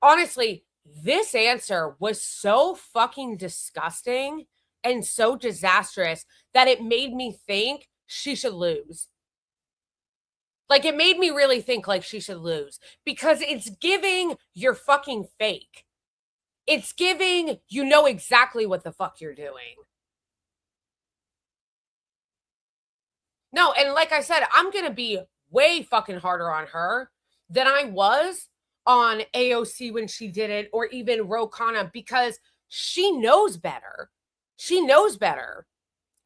Honestly, this answer was so fucking disgusting and so disastrous that it made me think she should lose. Like, it made me really think like she should lose because it's giving you're fucking fake. It's giving you know exactly what the fuck you're doing. No, and like I said, I'm going to be way fucking harder on her than I was on AOC when she did it, or even Rokana, because she knows better. She knows better.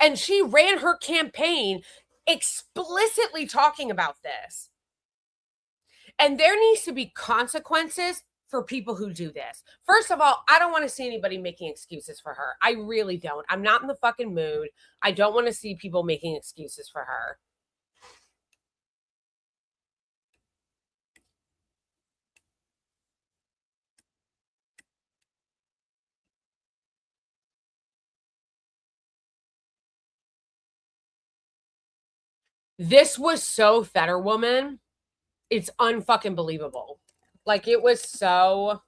And she ran her campaign explicitly talking about this. And there needs to be consequences for people who do this. First of all, I don't want to see anybody making excuses for her. I really don't. I'm not in the fucking mood. I don't want to see people making excuses for her. This was so Fetterwoman. It's unfucking believable. Like, it was so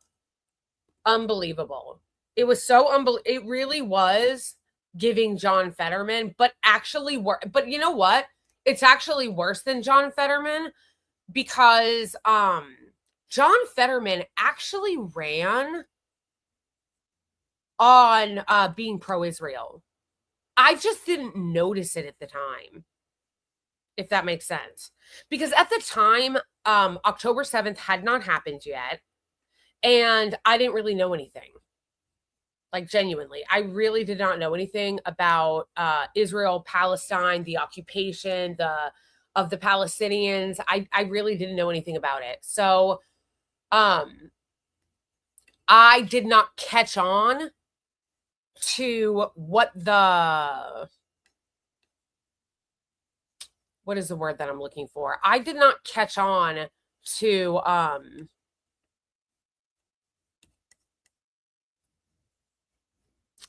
unbelievable. It was so it really was giving John Fetterman, but actually but you know what? It's actually worse than John Fetterman because John Fetterman actually ran on being pro-Israel. I just didn't notice it at the time, if that makes sense. Because at the time, October 7th had not happened yet, and I didn't really know anything. Like, genuinely, I really did not know anything about Israel, Palestine, the occupation, of the Palestinians. I really didn't know anything about it. So I did not catch on to what is the word that I'm looking for? I did not catch on to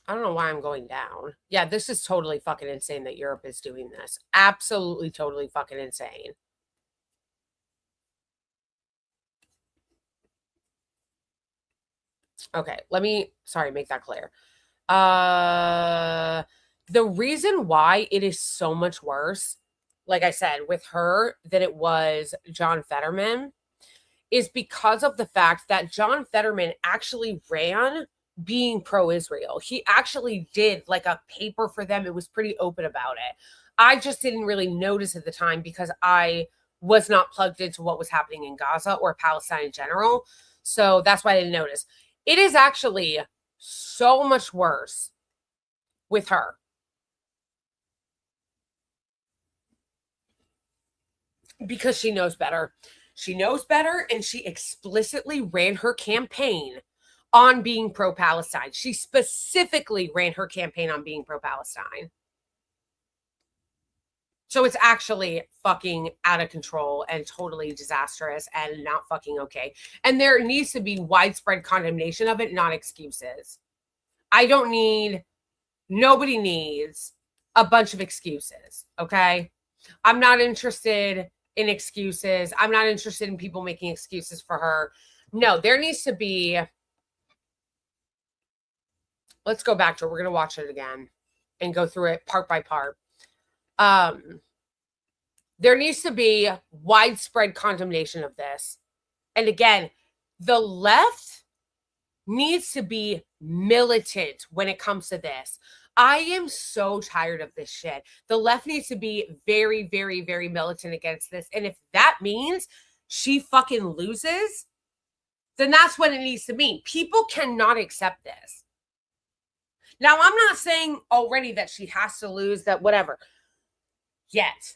I don't know why I'm going down. Yeah, this is totally fucking insane that Europe is doing this. Absolutely, totally fucking insane. Okay, let me, sorry, make that clear. The reason why it is so much worse, like I said, with her than it was John Fetterman is because of the fact that John Fetterman actually ran being pro-Israel. He actually did like a paper for them. It was pretty open about it. I just didn't really notice at the time because I was not plugged into what was happening in Gaza or Palestine in general. So that's why I didn't notice. It is actually so much worse with her. Because she knows better. She knows better, and she explicitly ran her campaign on being pro-Palestine. She specifically ran her campaign on being pro-Palestine. So it's actually fucking out of control and totally disastrous and not fucking okay. And there needs to be widespread condemnation of it, not excuses. Nobody needs a bunch of excuses, okay? I'm not interested in excuses. I'm not interested in people making excuses for her. No, there needs to be, let's go back to it. We're going to watch it again and go through it part by part. There needs to be widespread condemnation of this. And again, the left needs to be militant when it comes to this. I am so tired of this shit. The left needs to be very, very, very militant against this. And if that means she fucking loses, then that's what it needs to mean. People cannot accept this. Now, I'm not saying already that she has to lose, that whatever. Yet.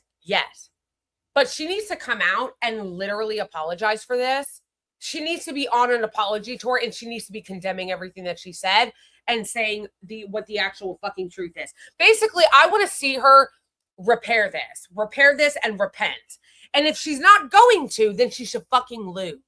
But she needs to come out and literally apologize for this. She needs to be on an apology tour, and she needs to be condemning everything that she said and saying what the actual fucking truth is. Basically, I want to see her repair this and repent. And if she's not going to, then she should fucking lose.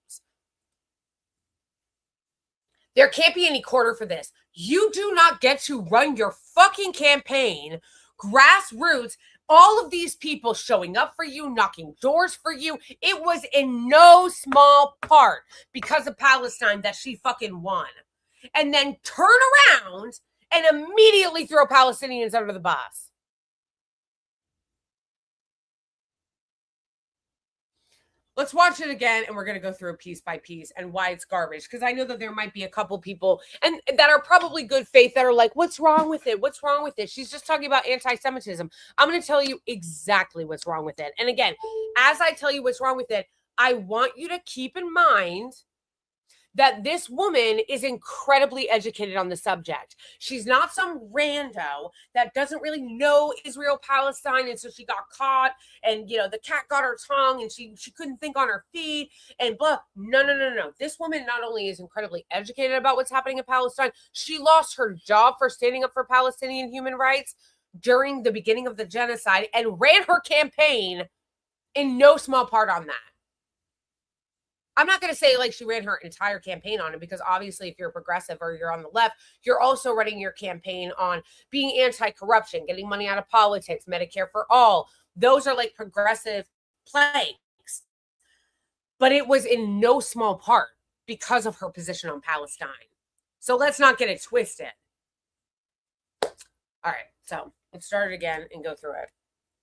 There can't be any quarter for this. You do not get to run your fucking campaign, grassroots, all of these people showing up for you, knocking doors for you. It was in no small part because of Palestine that she fucking won. And then turn around and immediately throw Palestinians under the bus. Let's watch it again, and we're going to go through it piece by piece and why it's garbage. Because I know that there might be a couple people and that are probably good faith that are like, what's wrong with it? What's wrong with it? She's just talking about anti-Semitism. I'm going to tell you exactly what's wrong with it. And again, as I tell you what's wrong with it, I want you to keep in mind that this woman is incredibly educated on the subject. She's not some rando that doesn't really know Israel-Palestine, and so she got caught, and, you know, the cat got her tongue, and she couldn't think on her feet, and blah. No. This woman not only is incredibly educated about what's happening in Palestine, she lost her job for standing up for Palestinian human rights during the beginning of the genocide and ran her campaign in no small part on that. I'm not going to say like she ran her entire campaign on it, because obviously if you're a progressive or you're on the left, you're also running your campaign on being anti-corruption, getting money out of politics, Medicare for all. Those are like progressive planks. But it was in no small part because of her position on Palestine. So let's not get it twisted. All right, so let's start it again and go through it.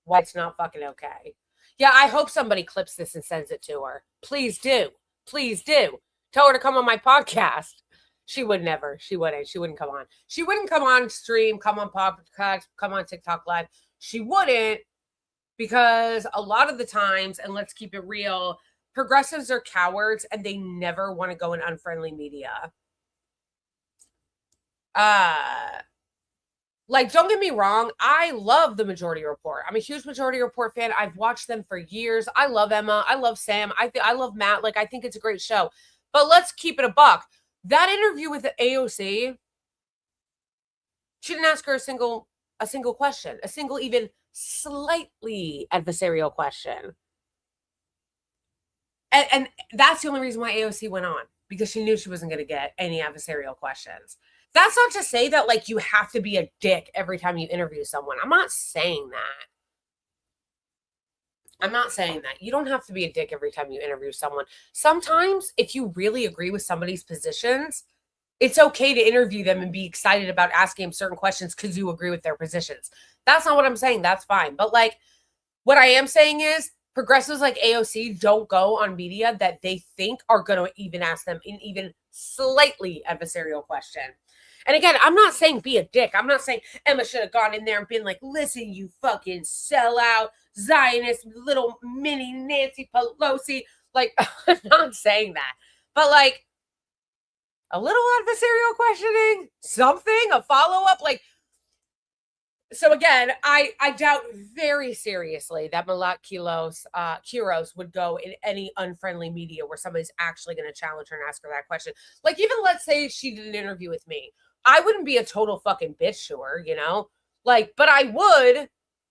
Why it's not fucking okay. Yeah, I hope somebody clips this and sends it to her. Please do. Please do. Tell her to come on my podcast. She would never. She wouldn't. She wouldn't come on. She wouldn't come on stream, come on podcast, come on TikTok live. She wouldn't, because a lot of the times, and let's keep it real, progressives are cowards and they never want to go in unfriendly media. Like, don't get me wrong, I love the Majority Report. I'm a huge Majority Report fan. I've watched them for years. I love Emma. I love Sam. I love Matt. Like, I think it's a great show. But let's keep it a buck. That interview with the AOC, she didn't ask her a single question, a single even slightly adversarial question. And that's the only reason why AOC went on, because she knew she wasn't going to get any adversarial questions. That's not to say that like you have to be a dick every time you interview someone. I'm not saying that. I'm not saying that. You don't have to be a dick every time you interview someone. Sometimes if you really agree with somebody's positions, it's okay to interview them and be excited about asking them certain questions because you agree with their positions. That's not what I'm saying. That's fine. But like what I am saying is progressives like AOC don't go on media that they think are going to even ask them an even slightly adversarial question. And again, I'm not saying be a dick. I'm not saying Emma should have gone in there and been like, listen, you fucking sellout Zionist little mini Nancy Pelosi. Like, I'm not saying that. But like, a little adversarial questioning, something, a follow-up. Like, so again, I doubt very seriously that Melat Kiros would go in any unfriendly media where somebody's actually going to challenge her and ask her that question. Like, even let's say she did an interview with me. I wouldn't be a total fucking bitch to her, you know? Like, but I would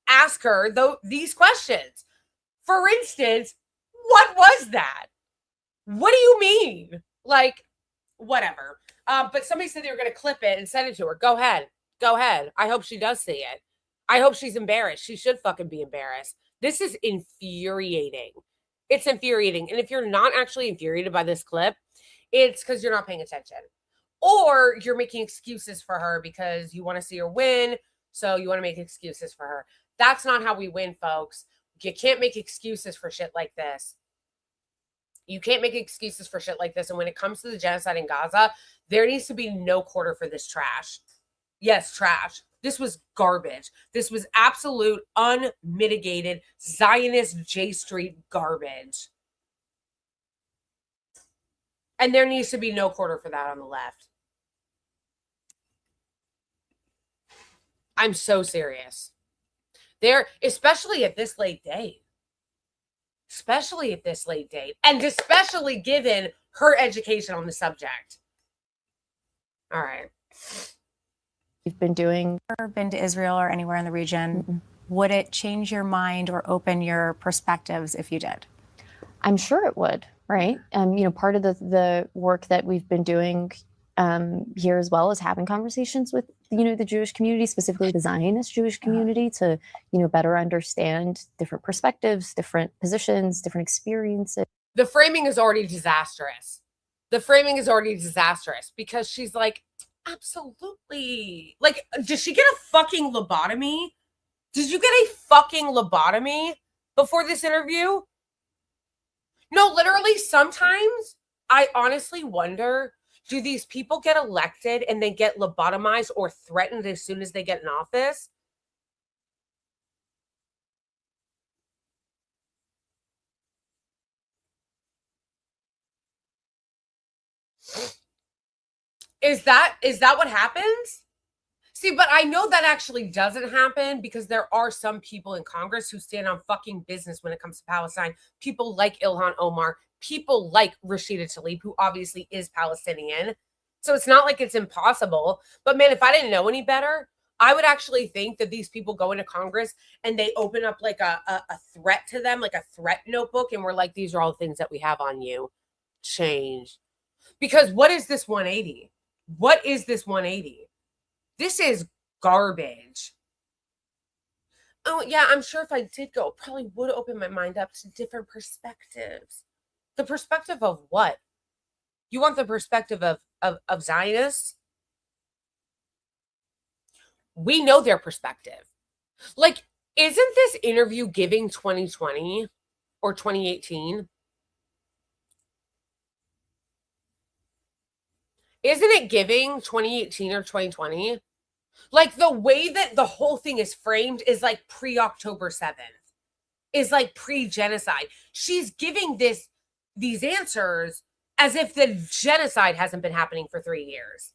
ask her these questions. For instance, what was that? What do you mean? Like, whatever. But somebody said they were going to clip it and send it to her. Go ahead. Go ahead. I hope she does see it. I hope she's embarrassed. She should fucking be embarrassed. This is infuriating. It's infuriating. And if you're not actually infuriated by this clip, it's because you're not paying attention. Or you're making excuses for her because you want to see her win. So you want to make excuses for her. That's not how we win, folks. You can't make excuses for shit like this. You can't make excuses for shit like this. And when it comes to the genocide in Gaza, there needs to be no quarter for this trash. Yes, trash. This was garbage. This was absolute unmitigated Zionist J Street garbage. And there needs to be no quarter for that on the left. I'm so serious. Especially at this late date. Especially at this late date. And especially given her education on the subject. All right. You've been doing. Ever been to Israel or anywhere in the region? Would it change your mind or open your perspectives if you did? I'm sure it would, right? Part of the work that we've been doing here as well is having conversations with, the Jewish community, specifically the Zionist Jewish community, to, better understand different perspectives, different positions, different experiences. The framing is already disastrous. The framing is already disastrous because she's like, absolutely. Like, did she get a fucking lobotomy? Did you get a fucking lobotomy before this interview? No, literally, sometimes I honestly wonder, do these people get elected and then get lobotomized or threatened as soon as they get in office? Is that what happens? See, but I know that actually doesn't happen because there are some people in Congress who stand on fucking business when it comes to Palestine. People like Ilhan Omar, people like Rashida Tlaib, who obviously is Palestinian. So it's not like it's impossible. But man, if I didn't know any better, I would actually think that these people go into Congress and they open up like a threat to them, like a threat notebook. And we're like, these are all the things that we have on you. Change. Because what is this 180? What is this 180? This is garbage. Oh, yeah, I'm sure if I did go, it probably would open my mind up to different perspectives. The perspective of what? You want the perspective of Zionists? We know their perspective. Like, isn't this interview giving 2020 or 2018? Isn't it giving 2018 or 2020? Like, the way that the whole thing is framed is like pre-October 7th. Is like pre-genocide. She's giving these answers as if the genocide hasn't been happening for 3 years.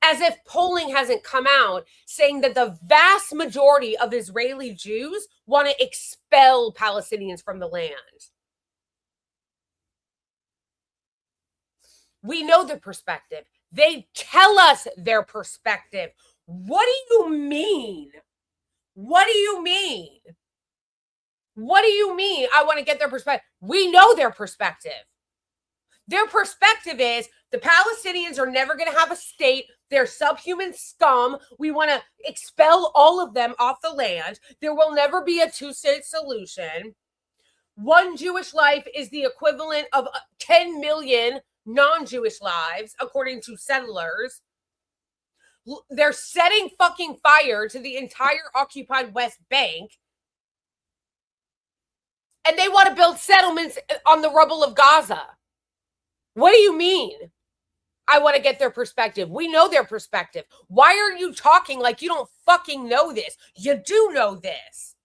As if polling hasn't come out saying that the vast majority of Israeli Jews want to expel Palestinians from the land. We know the perspective. They tell us their perspective. What do you mean? What do you mean? What do you mean? I want to get their perspective. We know their perspective. Their perspective is the Palestinians are never going to have a state. They're subhuman scum. We want to expel all of them off the land. There will never be a two-state solution. One Jewish life is the equivalent of 10 million non-Jewish lives, according to settlers. They're setting fucking fire to the entire occupied West Bank. And they want to build settlements on the rubble of Gaza. What do you mean? I want to get their perspective. We know their perspective. Why are you talking like you don't fucking know this? You do know this.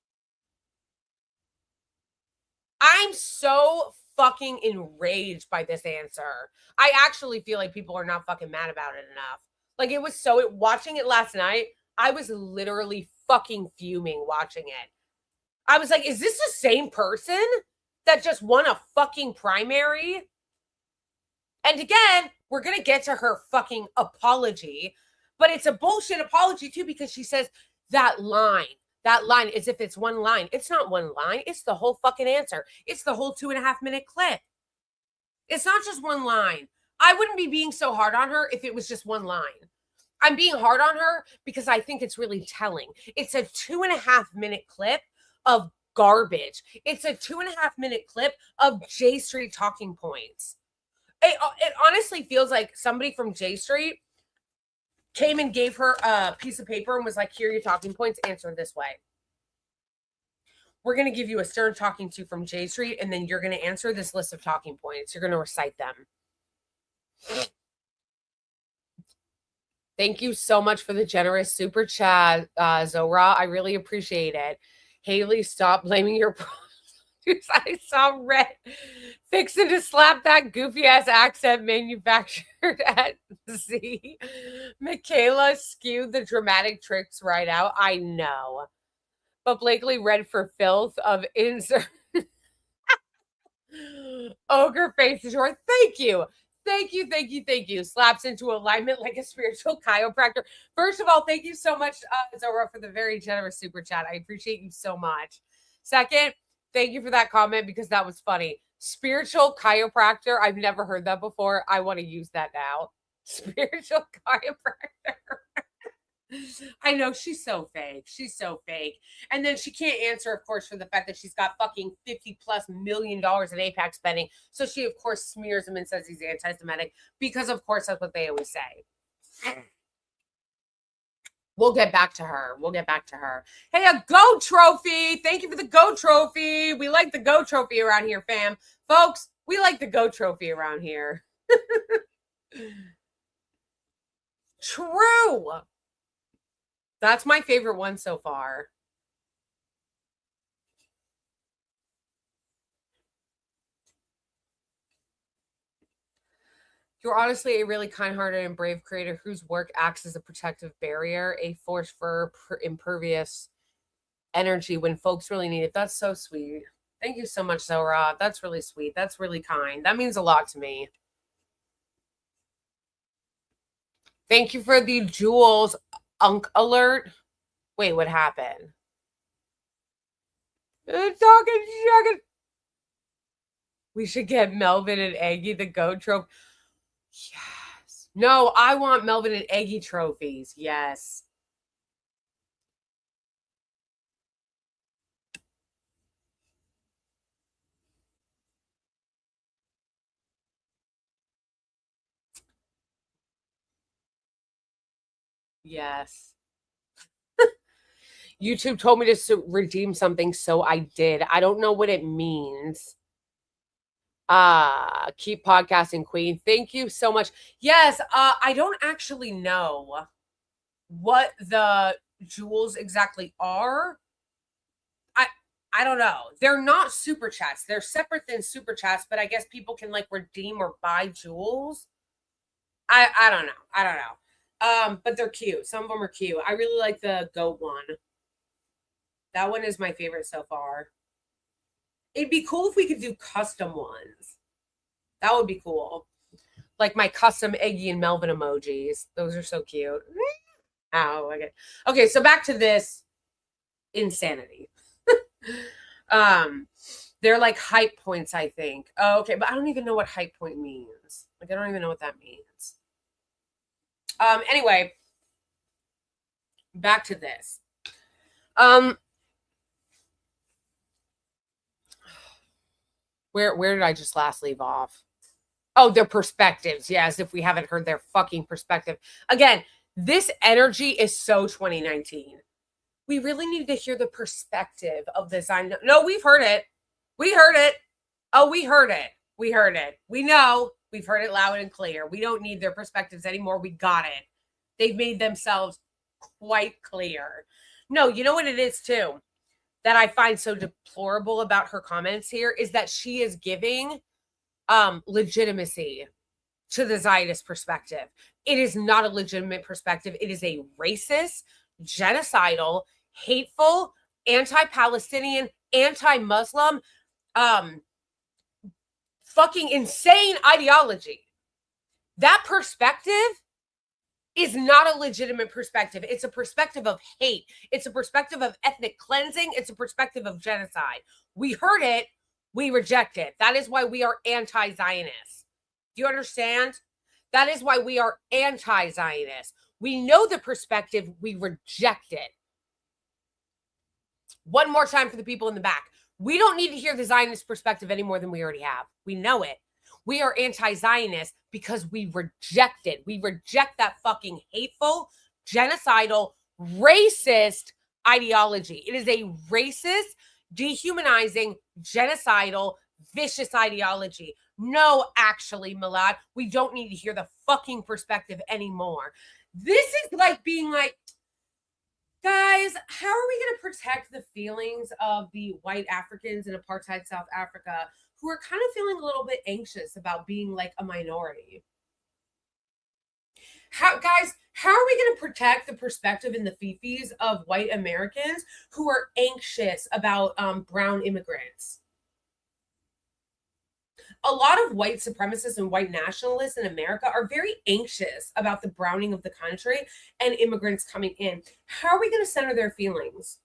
I'm so fucking enraged by this answer. I actually feel like people are not fucking mad about it enough. Like, it was so, watching it last night, I was literally fucking fuming watching it. I was like, is this the same person that just won a fucking primary? And again, we're going to get to her fucking apology, but it's a bullshit apology too, because she says that line as if it's one line. It's not one line. It's the whole fucking answer. It's the whole 2.5-minute clip. It's not just one line. I wouldn't be being so hard on her if it was just one line. I'm being hard on her because I think it's really telling. It's a 2.5-minute clip of garbage. It's a 2.5-minute clip of J Street talking points. It honestly feels like somebody from J Street came and gave her a piece of paper and was like, here are your talking points, answer this way. We're going to give you a stern talking to from J Street, and then you're going to answer this list of talking points. You're going to recite them. Thank you so much for the generous super chat, Zora. I really appreciate it. Haley, stop blaming your I saw Red fixing to slap that goofy ass accent manufactured at Z. Michaela skewed the dramatic tricks right out. I know. But Blakely read for filth of insert. Ogre face is yours. Thank you. Thank you, thank you, thank you. Slaps into alignment like a spiritual chiropractor. First of all, thank you so much, Zora, for the very generous super chat. I appreciate you so much. Second, thank you for that comment because that was funny. Spiritual chiropractor. I've never heard that before. I want to use that now. Spiritual chiropractor. I know, she's so fake. She's so fake. And then she can't answer, of course, for the fact that she's got fucking $50+ million in APAC spending. So she, of course, smears him and says he's anti-Semitic because, of course, that's what they always say. We'll get back to her. We'll get back to her. Hey, a GOAT trophy. Thank you for the GOAT trophy. We like the GOAT trophy around here, fam. Folks, we like the GOAT trophy around here. True. That's my favorite one so far. You're honestly a really kind-hearted and brave creator whose work acts as a protective barrier, a force for impervious energy when folks really need it. That's so sweet. Thank you so much, Zora. That's really sweet. That's really kind. That means a lot to me. Thank you for the Jules Unk alert. Wait, what happened? Talking. We should get Melvin and Aggie the GOAT trophy. Yes. No, I want Melvin and Aggie trophies. Yes. Yes. YouTube told me to redeem something, so I did. I don't know what it means. Keep podcasting, Queen. Thank you so much. Yes, I don't actually know what the jewels exactly are. I don't know. They're not super chats. They're separate than super chats, but I guess people can like redeem or buy jewels. I don't know. I don't know. But they're cute. Some of them are cute. I really like the GOAT one. That one is my favorite so far. It'd be cool if we could do custom ones. That would be cool. Like my custom Eggy and Melvin emojis. Those are so cute. Ow, okay. Okay, so back to this insanity. They're like hype points, I think. Oh, okay, but I don't even know what hype point means. Like, I don't even know what that means. Anyway, back to this. Where did I just last leave off? Oh, their perspectives. Yeah, as if we haven't heard their fucking perspective. Again, this energy is so 2019. We really need to hear the perspective of the design. No, we've heard it. We heard it. Oh, we heard it. We heard it. We know. We've heard it loud and clear. We don't need their perspectives anymore. We got it. They've made themselves quite clear. No, you know what it is too that I find so deplorable about her comments here is that she is giving legitimacy to the Zionist perspective. It is not a legitimate perspective. It is a racist, genocidal, hateful, anti-Palestinian, anti-Muslim, fucking insane ideology. That perspective is not a legitimate perspective. It's a perspective of hate. It's a perspective of ethnic cleansing. It's a perspective of genocide. We heard it. We reject it. That is why we are anti-Zionist. Do you understand? That is why we are anti-Zionist. We know the perspective. We reject it. One more time for the people in the back. We don't need to hear the Zionist perspective any more than we already have. We know it. We are anti-Zionist because we reject it. We reject that fucking hateful, genocidal, racist ideology. It is a racist, dehumanizing, genocidal, vicious ideology. No, actually, Melat, we don't need to hear the fucking perspective anymore. This is like being like, guys, how are we going to protect the feelings of the white Africans in apartheid South Africa who are kind of feeling a little bit anxious about being like a minority? How are we going to protect the perspective and the fifis of white Americans who are anxious about brown immigrants? A lot of white supremacists and white nationalists in America are very anxious about the browning of the country and immigrants coming in. How are we going to center their feelings?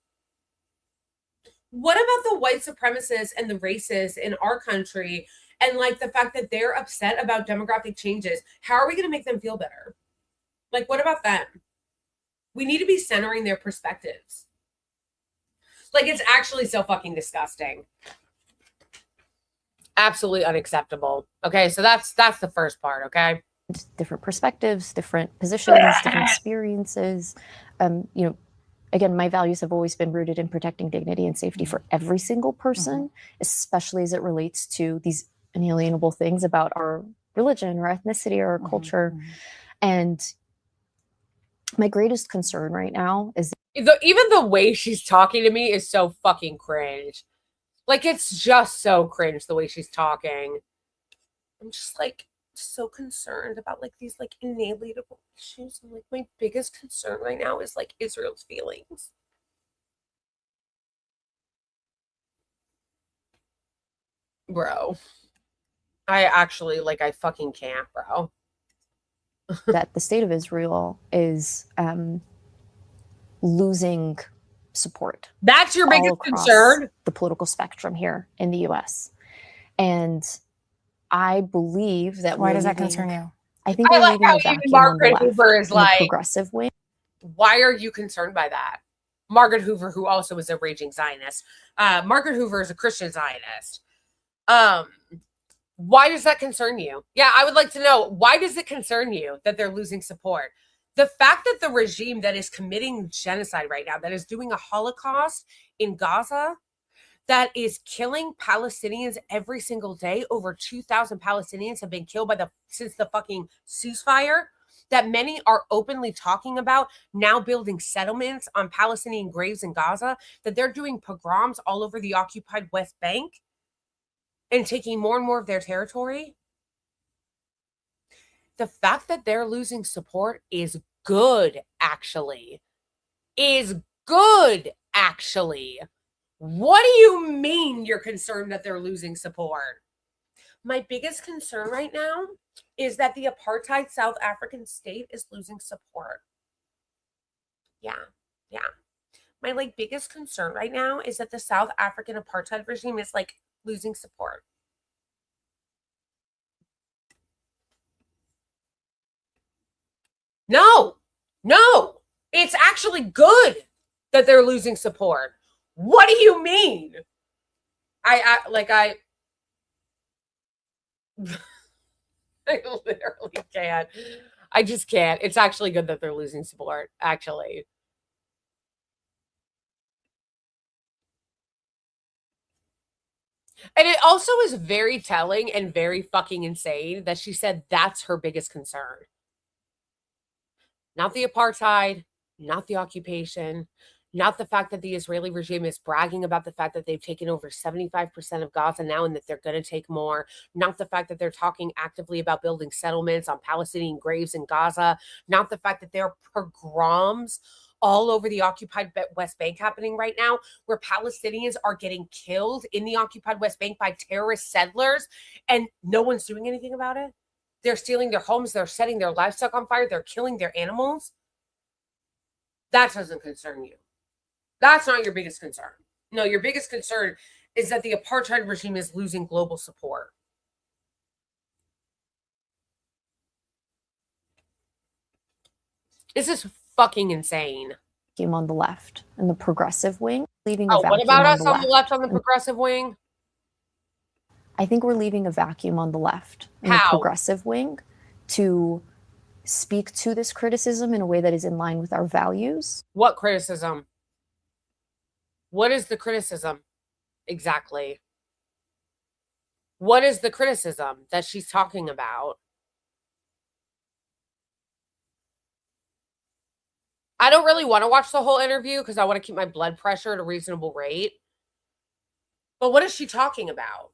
What about the white supremacists and the racists in our country and like the fact that they're upset about demographic changes? How are we going to make them feel better? Like, what about them? We need to be centering their perspectives. Like, it's actually so fucking disgusting. Absolutely unacceptable. Okay, so that's the first part, okay? Different perspectives, different positions, different experiences. You know, again, my values have always been rooted in protecting dignity and safety for every single person, especially as it relates to these inalienable things about our religion or ethnicity or our culture. And my greatest concern right now is even the way she's talking to me is so fucking cringe. Like, it's just so cringe the way she's talking. I'm just like so concerned about like these like inalienable issues. And like my biggest concern right now is like Israel's feelings. Bro. I actually like I fucking can't, bro. that the state of Israel is losing support. That's your biggest concern? The political spectrum here in the US. And I believe that Why does that concern you? I think I we're like leaving how a vacuum even Margaret on the left, Hoover is in like, progressive way. Why are you concerned by that? Margaret Hoover, who also is a raging Zionist. Margaret Hoover is a Christian Zionist. Why does that concern you? Yeah, I would like to know, why does it concern you that they're losing support? The fact that the regime that is committing genocide right now, that is doing a Holocaust in Gaza, that is killing Palestinians every single day, over 2,000 Palestinians have been killed since the fucking ceasefire, that many are openly talking about now building settlements on Palestinian graves in Gaza, that they're doing pogroms all over the occupied West Bank and taking more and more of their territory. The fact that they're losing support is good, actually. Is good, actually. What do you mean you're concerned that they're losing support? My biggest concern right now is that the apartheid South African state is losing support. Yeah. My biggest concern right now is that the South African apartheid regime is losing support. No, it's actually good that they're losing support. What do you mean? I literally can't. I just can't. It's actually good that they're losing support, actually. And it also is very telling and very fucking insane that she said that's her biggest concern. Not the apartheid, not the occupation, not the fact that the Israeli regime is bragging about the fact that they've taken over 75% of Gaza now and that they're going to take more, not the fact that they're talking actively about building settlements on Palestinian graves in Gaza, not the fact that there are pogroms all over the occupied West Bank happening right now, where Palestinians are getting killed in the occupied West Bank by terrorist settlers, and no one's doing anything about it. They're stealing their homes. They're setting their livestock on fire. They're killing their animals. That doesn't concern you. That's not your biggest concern. No, your biggest concern is that the apartheid regime is losing global support. This is fucking insane. On the left and the progressive wing, leaving a vacuum. What about us on on the left on the progressive wing? I think we're leaving a vacuum on the left and the progressive wing to speak to this criticism in a way that is in line with our values. What criticism? What is the criticism exactly? What is the criticism that she's talking about? I don't really want to watch the whole interview because I want to keep my blood pressure at a reasonable rate. But what is she talking about?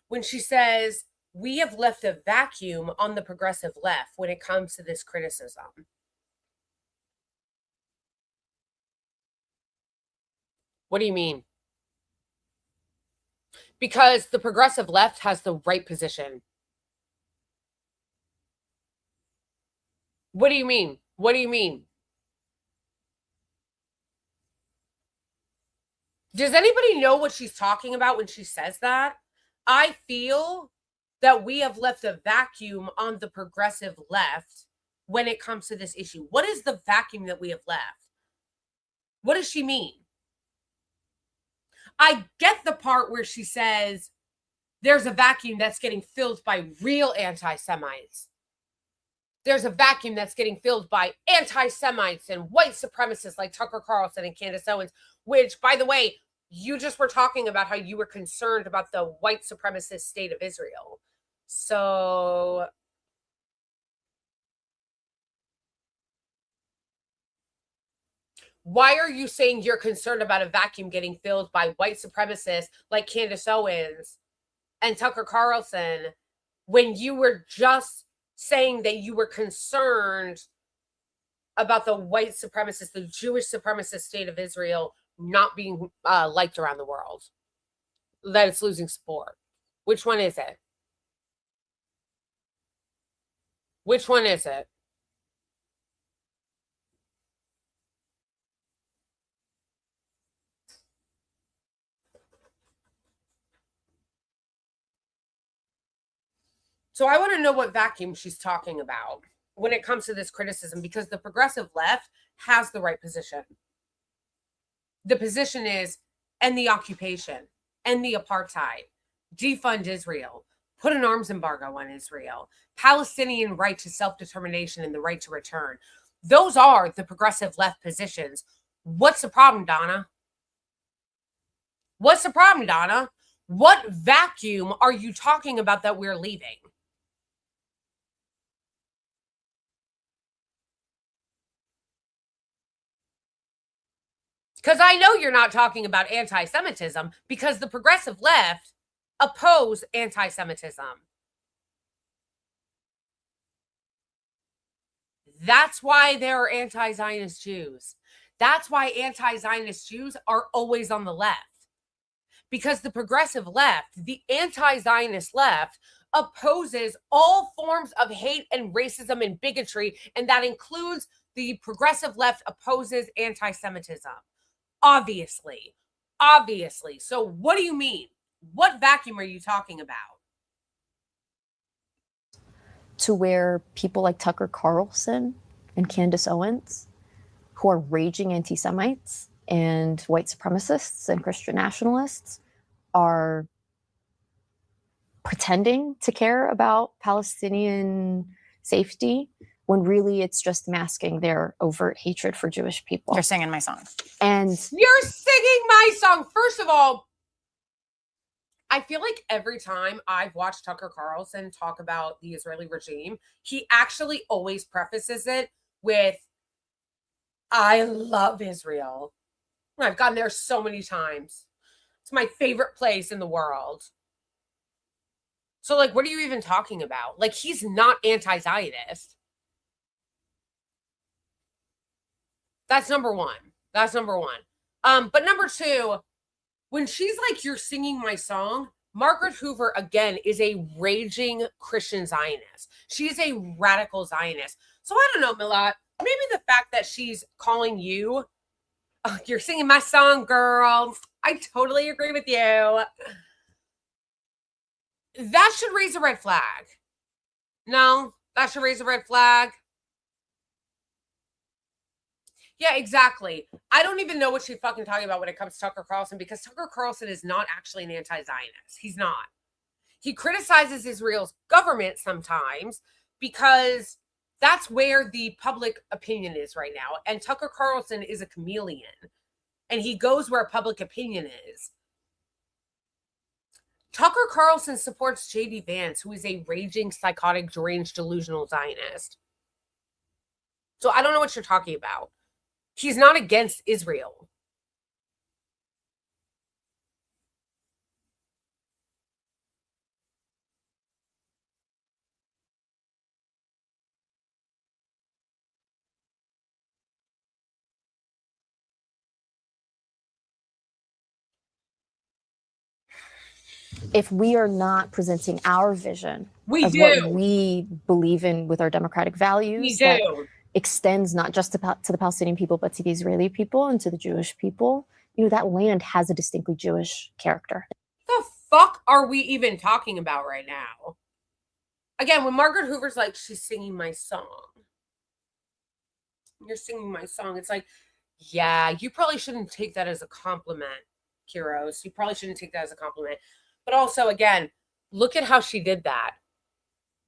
When she says, we have left a vacuum on the progressive left when it comes to this criticism. What do you mean? Because the progressive left has the right position. What do you mean? What do you mean? Does anybody know what she's talking about when she says that? I feel that we have left a vacuum on the progressive left when it comes to this issue. What is the vacuum that we have left? What does she mean? I get the part where she says there's a vacuum that's getting filled by real anti-Semites. There's a vacuum that's getting filled by anti-Semites and white supremacists like Tucker Carlson and Candace Owens, which, by the way, you just were talking about how you were concerned about the white supremacist state of Israel. So why are you saying you're concerned about a vacuum getting filled by white supremacists like Candace Owens and Tucker Carlson when you were just saying that you were concerned about the white supremacist, the Jewish supremacist state of Israel not being liked around the world, that it's losing support? Which one is it? Which one is it? So I want to know what vacuum she's talking about when it comes to this criticism, because the progressive left has the right position. The position is end the occupation, end the apartheid, defund Israel, put an arms embargo on Israel, Palestinian right to self-determination and the right to return. Those are the progressive left positions. What's the problem, Donna? What's the problem, Donna? What vacuum are you talking about that we're leaving? Because I know you're not talking about anti-Semitism, because the progressive left oppose anti-Semitism. That's why there are anti-Zionist Jews. That's why anti-Zionist Jews are always on the left. Because the progressive left, the anti-Zionist left, opposes all forms of hate and racism and bigotry, and that includes the progressive left opposes anti-Semitism. Obviously. So what do you mean? What vacuum are you talking about? To where people like Tucker Carlson and Candace Owens, who are raging anti-Semites and white supremacists and Christian nationalists, are pretending to care about Palestinian safety when really it's just masking their overt hatred for Jewish people. You're singing my song. And You're singing my song. First of all, I feel like every time I've watched Tucker Carlson talk about the Israeli regime, he actually always prefaces it with, I love Israel. I've gone there so many times. It's my favorite place in the world. So, like, what are you even talking about? Like, he's not anti-Zionist. That's number one. That's number one. But number two, when she's like, you're singing my song, Margaret Hoover, again, is a raging Christian Zionist. She is a radical Zionist. So I don't know, Melat, maybe the fact that she's calling you, oh, you're singing my song, girl. I totally agree with you. That should raise a red flag. No, that should raise a red flag. Yeah, exactly. I don't even know what she's fucking talking about when it comes to Tucker Carlson, because Tucker Carlson is not actually an anti-Zionist. He's not. He criticizes Israel's government sometimes because that's where the public opinion is right now. And Tucker Carlson is a chameleon. And he goes where public opinion is. Tucker Carlson supports J.D. Vance, who is a raging, psychotic, deranged, delusional Zionist. So I don't know what you're talking about. He's not against Israel. if we are not presenting our vision We of do. what we believe in with our democratic values, We that do. extends not just to the Palestinian people, but to the Israeli people and to the Jewish people, you know, that land has a distinctly Jewish character. The fuck are we even talking about right now? Again, when Margaret Hoover's like, she's singing my song. You're singing my song. It's like, yeah, you probably shouldn't take that as a compliment, Kiros. You probably shouldn't take that as a compliment. But also, again, look at how she did that.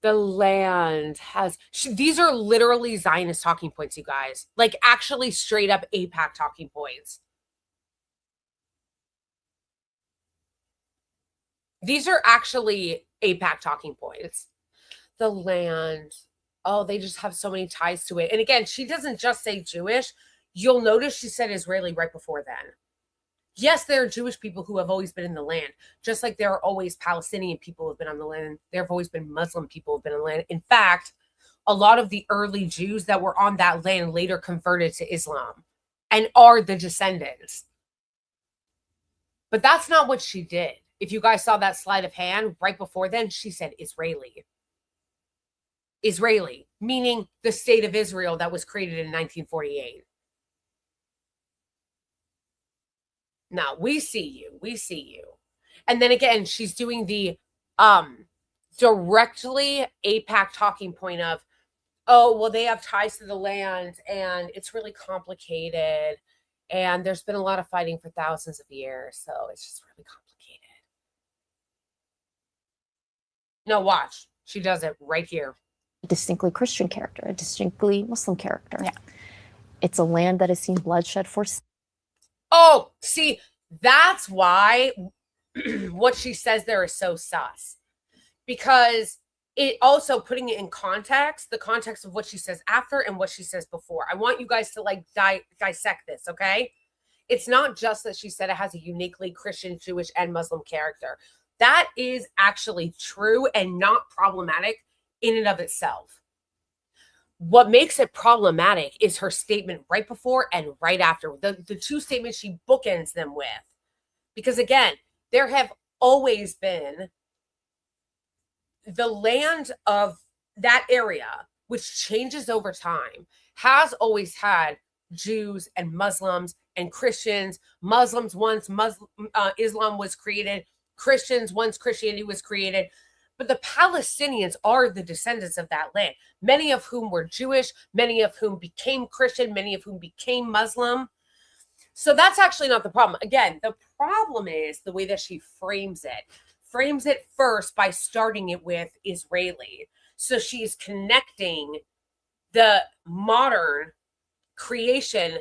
The land has... these are literally Zionist talking points, you guys. Like, actually straight up AIPAC talking points. These are actually AIPAC talking points. The land... oh, they just have so many ties to it. And again, she doesn't just say Jewish. You'll notice she said Israeli right before then. Yes, there are Jewish people who have always been in the land, just like there are always Palestinian people who have been on the land. There have always been Muslim people who have been on the land. In fact, a lot of the early Jews that were on that land later converted to Islam and are the descendants. But that's not what she did. If you guys saw that sleight of hand, right before then, she said Israeli. Israeli, meaning the state of Israel that was created in 1948. Now, we see you. We see you. And then again, she's doing the directly AIPAC talking point of, oh, well, they have ties to the land and it's really complicated. And there's been a lot of fighting for thousands of years. So it's just really complicated. No, watch. She does it right here. A distinctly Christian character, a distinctly Muslim character. Yeah. It's a land that has seen bloodshed for... Oh, see, that's why what she says there is so sus. Because it also, putting it in context, the context of what she says after and what she says before. I want you guys to like dissect this, okay? It's not just that she said it has a uniquely Christian, Jewish, and Muslim character. That is actually true and not problematic in and of itself. What makes it problematic is her statement right before and right after. The two statements she bookends them with. Because again, there have always been the land of that area, which changes over time, has always had Jews and Muslims and Christians. Muslims once Islam was created, Christians once Christianity was created. But the Palestinians are the descendants of that land, many of whom were Jewish, many of whom became Christian, many of whom became Muslim. So that's actually not the problem. Again, the problem is the way that she frames it. Frames it first by starting it with Israeli. So she's connecting the modern creation,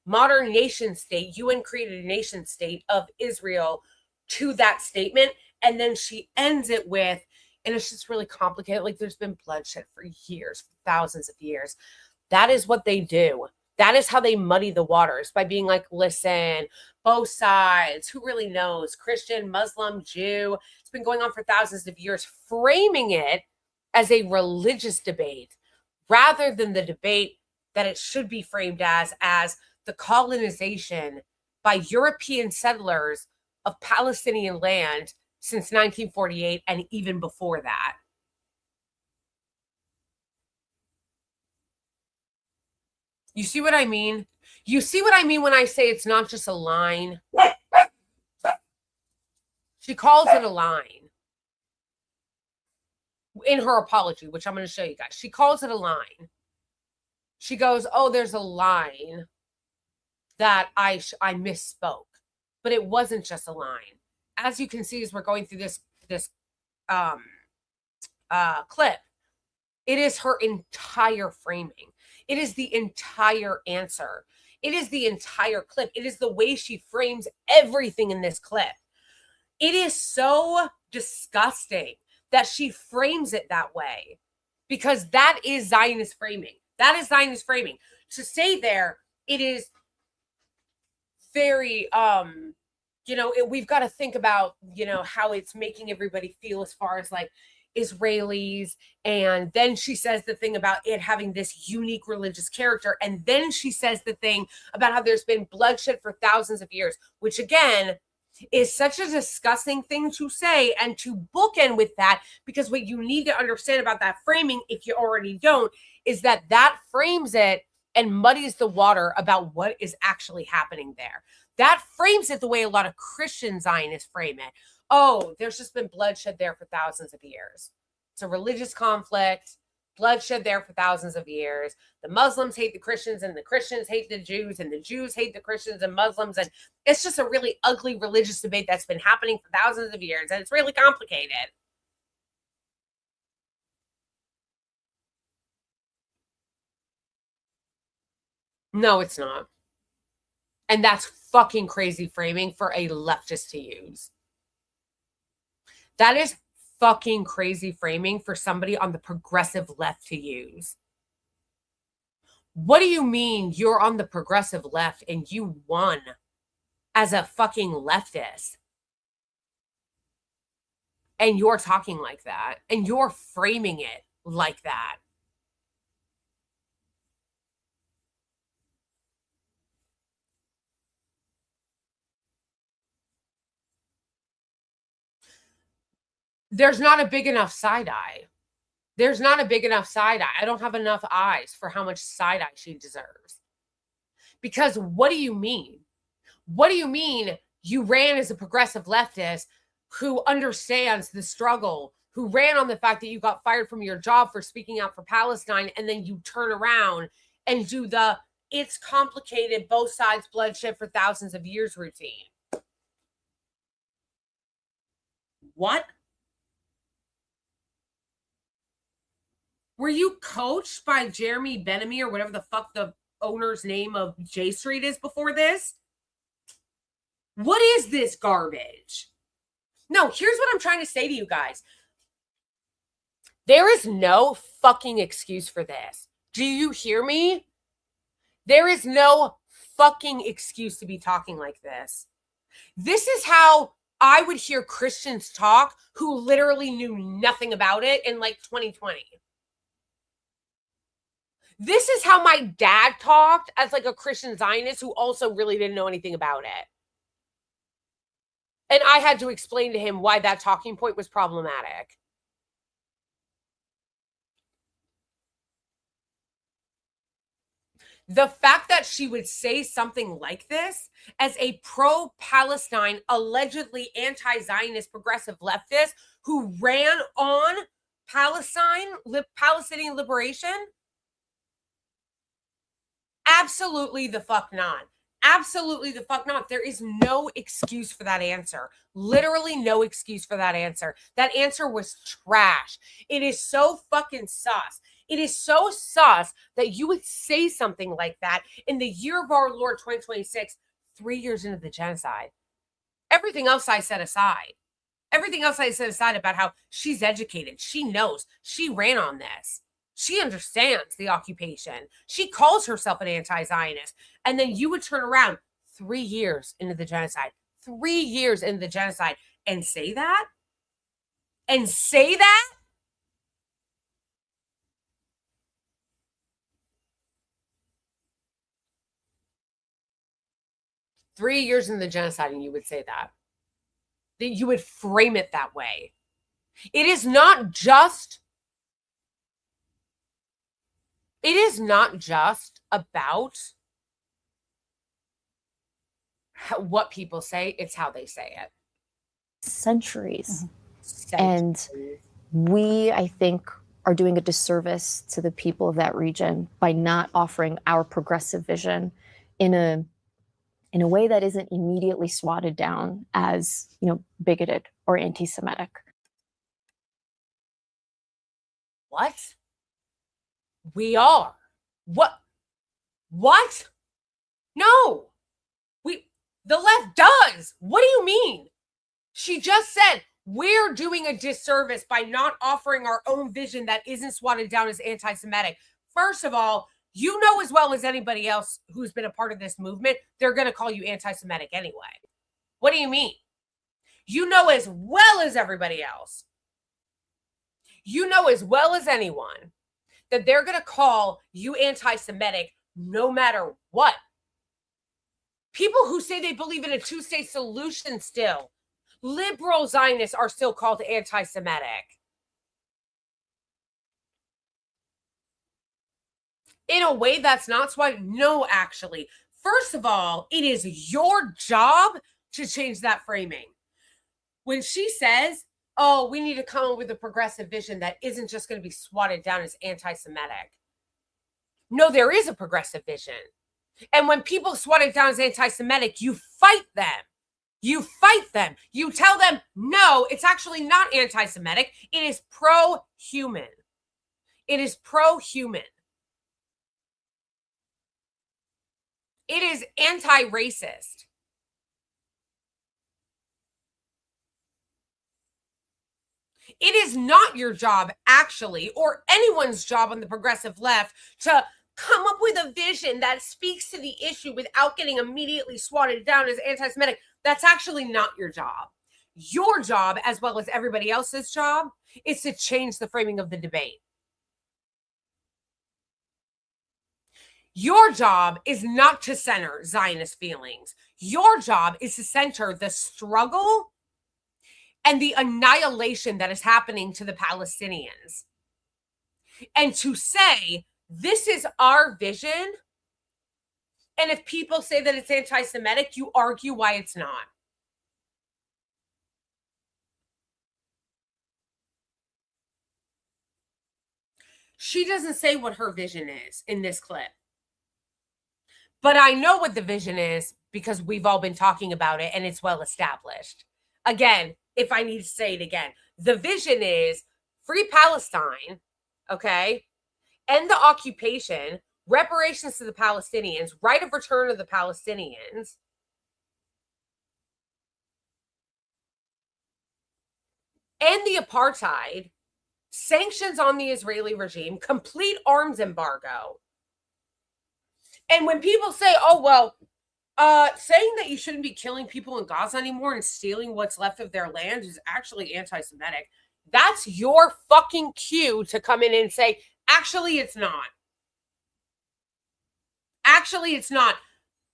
modern nation state, UN created nation state of Israel to that statement. And then she ends it with, and it's just really complicated. Like there's been bloodshed for years, for thousands of years. That is what they do. That is how they muddy the waters, by being like, listen, both sides, who really knows? Christian, Muslim, Jew. It's been going on for thousands of years, framing it as a religious debate rather than the debate that it should be framed as the colonization by European settlers of Palestinian land since 1948 and even before that. You see what I mean? You see what I mean when I say it's not just a line? She calls it a line in her apology, which I'm going to show you guys. She calls it a line. She goes, oh, there's a line that I misspoke, but it wasn't just a line. As you can see, as we're going through this clip, it is her entire framing. It is the entire answer. It is the entire clip. It is the way she frames everything in this clip. It is so disgusting that she frames it that way, because that is Zionist framing. That is Zionist framing. To say there, it is very, we've got to think about, how it's making everybody feel as far as like Israelis. And then she says the thing about it having this unique religious character. And then she says the thing about how there's been bloodshed for thousands of years, which again is such a disgusting thing to say and to bookend with that, because what you need to understand about that framing, if you already don't, is that that frames it and muddies the water about what is actually happening there. That frames it the way a lot of Christian Zionists frame it. Oh, there's just been bloodshed there for thousands of years. It's a religious conflict, bloodshed there for thousands of years. The Muslims hate the Christians and the Christians hate the Jews and the Jews hate the Christians and Muslims. And it's just a really ugly religious debate that's been happening for thousands of years. And it's really complicated. No, it's not. And that's fucking crazy framing for a leftist to use. That is fucking crazy framing for somebody on the progressive left to use. What do you mean you're on the progressive left and you won as a fucking leftist? And you're talking like that and you're framing it like that. There's not a big enough side eye. There's not a big enough side eye. I don't have enough eyes for how much side eye she deserves. Because what do you mean? What do you mean you ran as a progressive leftist who understands the struggle, who ran on the fact that you got fired from your job for speaking out for Palestine, and then you turn around and do the it's complicated, both sides bloodshed for thousands of years routine? What? Were you coached by Jeremy Benamy or whatever the fuck the owner's name of J Street is before this? What is this garbage? No, here's what I'm trying to say to you guys. There is no fucking excuse for this. Do you hear me? There is no fucking excuse to be talking like this. This is how I would hear Christians talk who literally knew nothing about it in like 2020. This is how my dad talked as like a Christian Zionist who also really didn't know anything about it. And I had to explain to him why that talking point was problematic. The fact that she would say something like this as a pro-Palestine, allegedly anti-Zionist progressive leftist who ran on Palestinian liberation? Absolutely the fuck not. Absolutely the fuck not. There is no excuse for that answer. Literally no excuse for that answer. That answer was trash. It is so fucking sus. It is so sus that you would say something like that in the year of our Lord 2026, 3 years into the genocide. Everything else I set aside. Everything else I set aside about how she's educated. She knows. She ran on this. She understands the occupation. She calls herself an anti-Zionist. And then you would turn around 3 years into the genocide, 3 years into the genocide, and say that? And say that? Three years into the genocide, and you would say that. That you would frame it that way. It is not just about what people say, it's how they say it. Centuries. And we, I think, are doing a disservice to the people of that region by not offering our progressive vision in a way that isn't immediately swatted down as, bigoted or anti-Semitic. What? We are. What? No. The left does. What do you mean? She just said we're doing a disservice by not offering our own vision that isn't swatted down as anti-Semitic. First of all, you know as well as anybody else who's been a part of this movement, they're going to call you anti-Semitic anyway. What do you mean? You know as well as everybody else. You know as well as anyone that they're going to call you anti-Semitic no matter what. People who say they believe in a two-state solution still, liberal Zionists are still called anti-Semitic. In a way that's not swatted. No, actually. First of all, it is your job to change that framing. When she says, oh, we need to come up with a progressive vision that isn't just going to be swatted down as anti-Semitic. No, there is a progressive vision. And when people swat it down as anti-Semitic, you fight them. You fight them. You tell them, no, it's actually not anti-Semitic. It is pro-human. It is pro-human. It is anti-racist. It is not your job, actually, or anyone's job on the progressive left to come up with a vision that speaks to the issue without getting immediately swatted down as anti-Semitic. That's actually not your job. Your job, as well as everybody else's job, is to change the framing of the debate. Your job is not to center Zionist feelings. Your job is to center the struggle and the annihilation that is happening to the Palestinians. And to say, this is our vision. And if people say that it's anti-Semitic, you argue why it's not. She doesn't say what her vision is in this clip. But I know what the vision is because we've all been talking about it and it's well established. Again, if I need to say it again, the vision is free Palestine, okay? End the occupation, reparations to the Palestinians, right of return of the Palestinians, end the apartheid, sanctions on the Israeli regime, complete arms embargo. And when people say, oh, well, saying that you shouldn't be killing people in Gaza anymore and stealing what's left of their land is actually anti-Semitic, that's your fucking cue to come in and say, actually, it's not. Actually, it's not.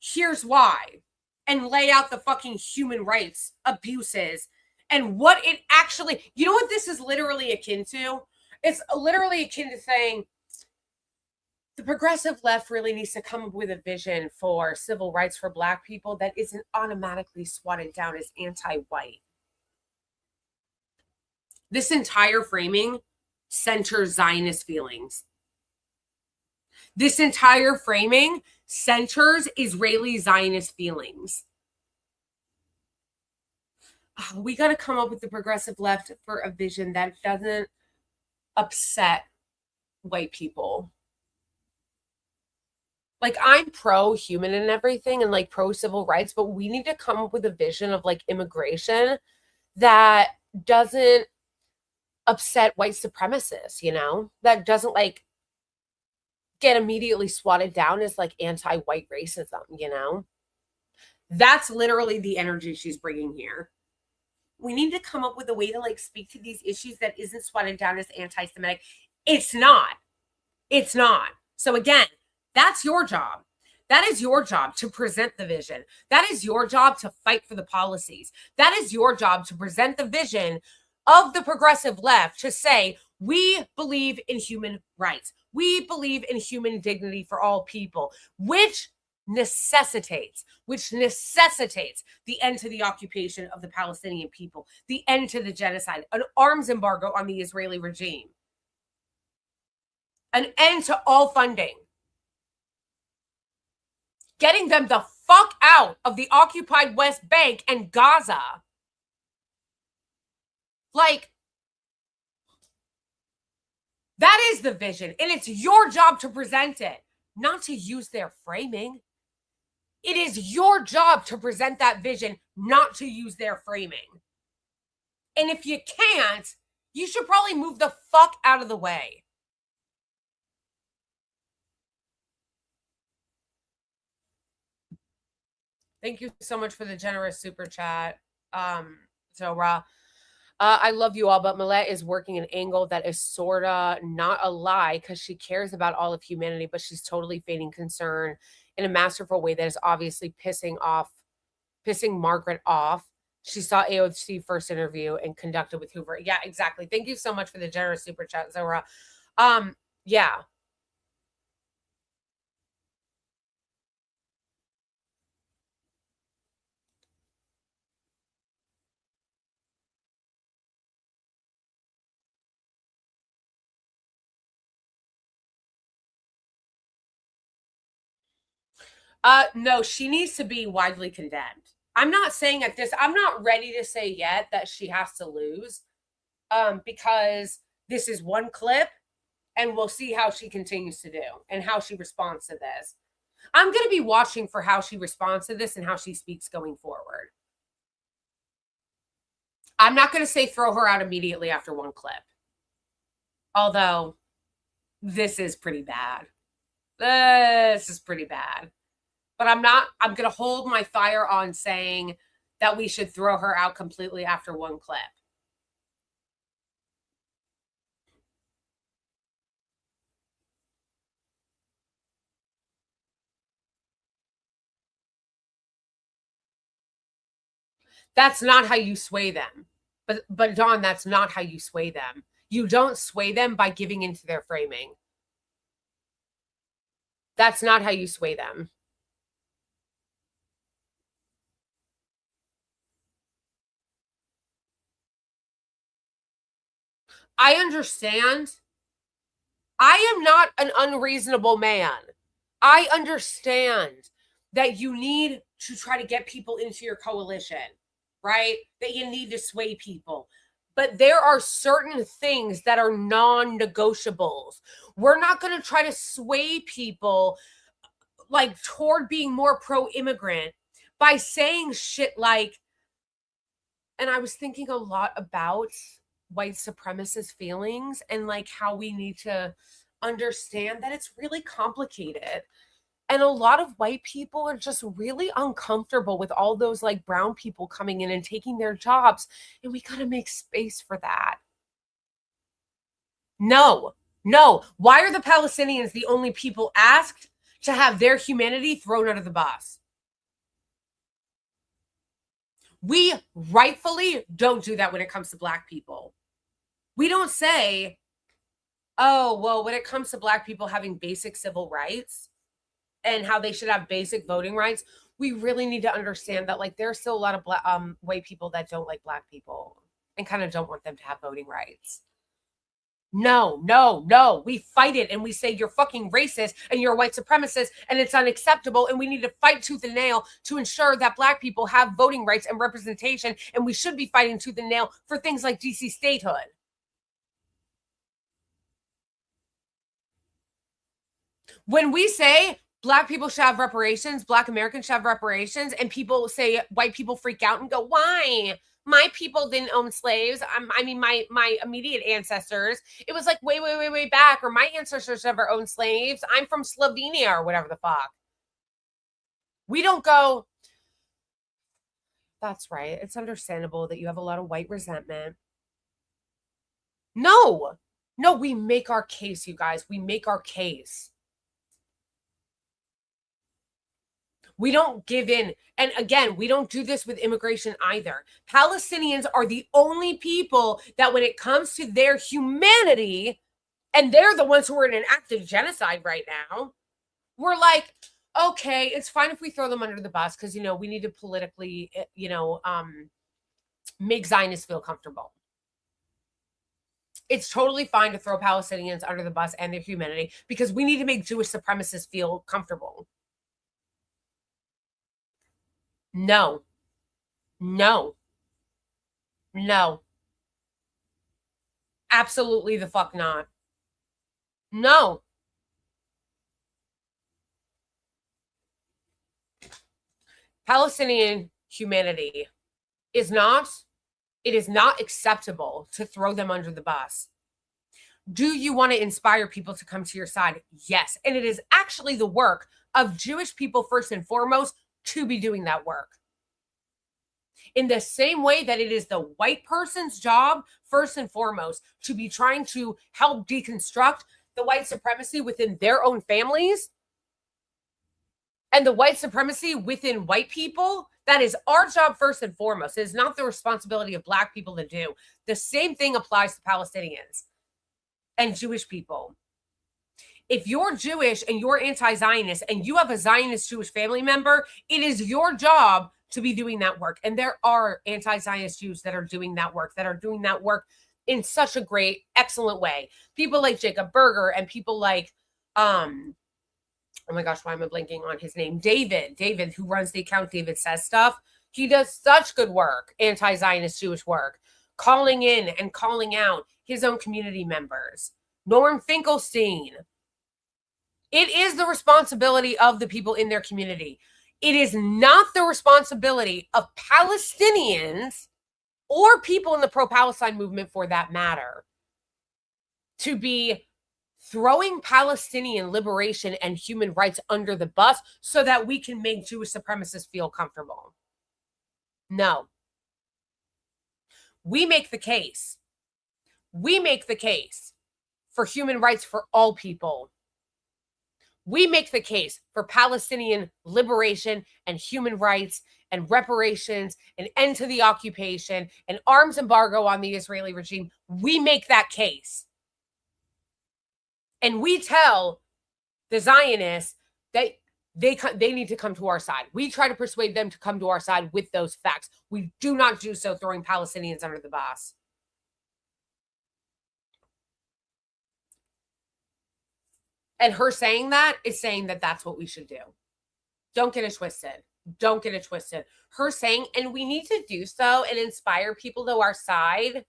Here's why. And lay out the fucking human rights abuses and what it actually, you know what this is literally akin to? It's literally akin to saying, The progressive left really needs to come up with a vision for civil rights for Black people that isn't automatically swatted down as anti-white. This entire framing centers Zionist feelings. This entire framing centers Israeli Zionist feelings. We got to come up with the progressive left for a vision that doesn't upset white people. Like, I'm pro-human and everything and like pro-civil rights, but we need to come up with a vision of like immigration that doesn't upset white supremacists, you know, that doesn't like get immediately swatted down as like anti-white racism, you know. That's literally the energy she's bringing here. We need to come up with a way to like speak to these issues that isn't swatted down as anti-Semitic. It's not. It's not. So again, that's your job. That is your job to present the vision. That is your job to fight for the policies. That is your job to present the vision of the progressive left, to say, we believe in human rights. We believe in human dignity for all people, which necessitates the end to the occupation of the Palestinian people, the end to the genocide, an arms embargo on the Israeli regime, an end to all funding, getting them the fuck out of the occupied West Bank and Gaza. Like, that is the vision, and it's your job to present it, not to use their framing. It is your job to present that vision, not to use their framing. And if you can't, you should probably move the fuck out of the way. Thank you so much for the generous super chat, Zora. I love you all, but Melat is working an angle that is sorta not a lie because she cares about all of humanity, but she's totally feigning concern in a masterful way that is obviously pissing Margaret off. She saw AOC first interview and conducted with Hoover. Yeah, exactly. Thank you so much for the generous super chat, Zora. Yeah. No, she needs to be widely condemned. I'm not saying at this, I'm not ready to say yet that she has to lose, because this is one clip and we'll see how she continues to do and how she responds to this. I'm going to be watching for how she responds to this and how she speaks going forward. I'm not going to say throw her out immediately after one clip. Although this is pretty bad. This is pretty bad. But I'm going to hold my fire on saying that we should throw her out completely after one clip. That's not how you sway them. But Dawn, that's not how you sway them. You don't sway them by giving into their framing. That's not how you sway them. I understand. I am not an unreasonable man. I understand that you need to try to get people into your coalition, right? That you need to sway people. But there are certain things that are non-negotiables. We're not going to try to sway people like toward being more pro-immigrant by saying shit like, and I was thinking a lot about white supremacist feelings and like how we need to understand that it's really complicated. And a lot of white people are just really uncomfortable with all those like brown people coming in and taking their jobs. And we got to make space for that. No. Why are the Palestinians the only people asked to have their humanity thrown under the bus? We rightfully don't do that when it comes to Black people. We don't say, oh, well, when it comes to Black people having basic civil rights and how they should have basic voting rights, we really need to understand that, like, there are still a lot of white people that don't like Black people and kind of don't want them to have voting rights. No, no, no. We fight it and we say you're fucking racist and you're a white supremacist and it's unacceptable. And we need to fight tooth and nail to ensure that Black people have voting rights and representation. And we should be fighting tooth and nail for things like DC statehood. When we say Black people should have reparations, Black Americans should have reparations, and people say white people freak out and go, why? My people didn't own slaves. I mean, my immediate ancestors. It was like way back, or my ancestors never owned slaves. I'm from Slovenia or whatever the fuck. We don't go, that's right. It's understandable that you have a lot of white resentment. No, we make our case, you guys. We make our case. We don't give in. And again, we don't do this with immigration either. Palestinians are the only people that when it comes to their humanity, and they're the ones who are in an active genocide right now, we're like, okay, it's fine if we throw them under the bus because, you know, we need to politically, make Zionists feel comfortable. It's totally fine to throw Palestinians under the bus and their humanity because we need to make Jewish supremacists feel comfortable. No. Absolutely the fuck not. No. Palestinian humanity is not acceptable to throw them under the bus. Do you want to inspire people to come to your side? Yes. And it is actually the work of Jewish people first and foremost to be doing that work. In the same way that it is the white person's job, first and foremost, to be trying to help deconstruct the white supremacy within their own families and the white supremacy within white people, that is our job first and foremost. It is not the responsibility of Black people to do. The same thing applies to Palestinians and Jewish people. If you're Jewish and you're anti-Zionist and you have a Zionist Jewish family member, it is your job to be doing that work. And there are anti-Zionist Jews that are doing that work in such a great, excellent way. People like Jacob Berger and people like, oh my gosh, why am I blanking on his name? David, who runs the account David Says Stuff. He does such good work, anti-Zionist Jewish work, calling in and calling out his own community members. Norm Finkelstein. It is the responsibility of the people in their community. It is not the responsibility of Palestinians or people in the pro-Palestine movement, for that matter, to be throwing Palestinian liberation and human rights under the bus so that we can make Jewish supremacists feel comfortable. No. We make the case. We make the case for human rights for all people. We make the case for Palestinian liberation and human rights and reparations, an end to the occupation, an arms embargo on the Israeli regime. We make that case. And we tell the Zionists that they need to come to our side. We try to persuade them to come to our side with those facts. We do not do so throwing Palestinians under the bus. And her saying that is saying that that's what we should do. Don't get it twisted. Don't get it twisted. Her saying, and we need to do so and inspire people to our side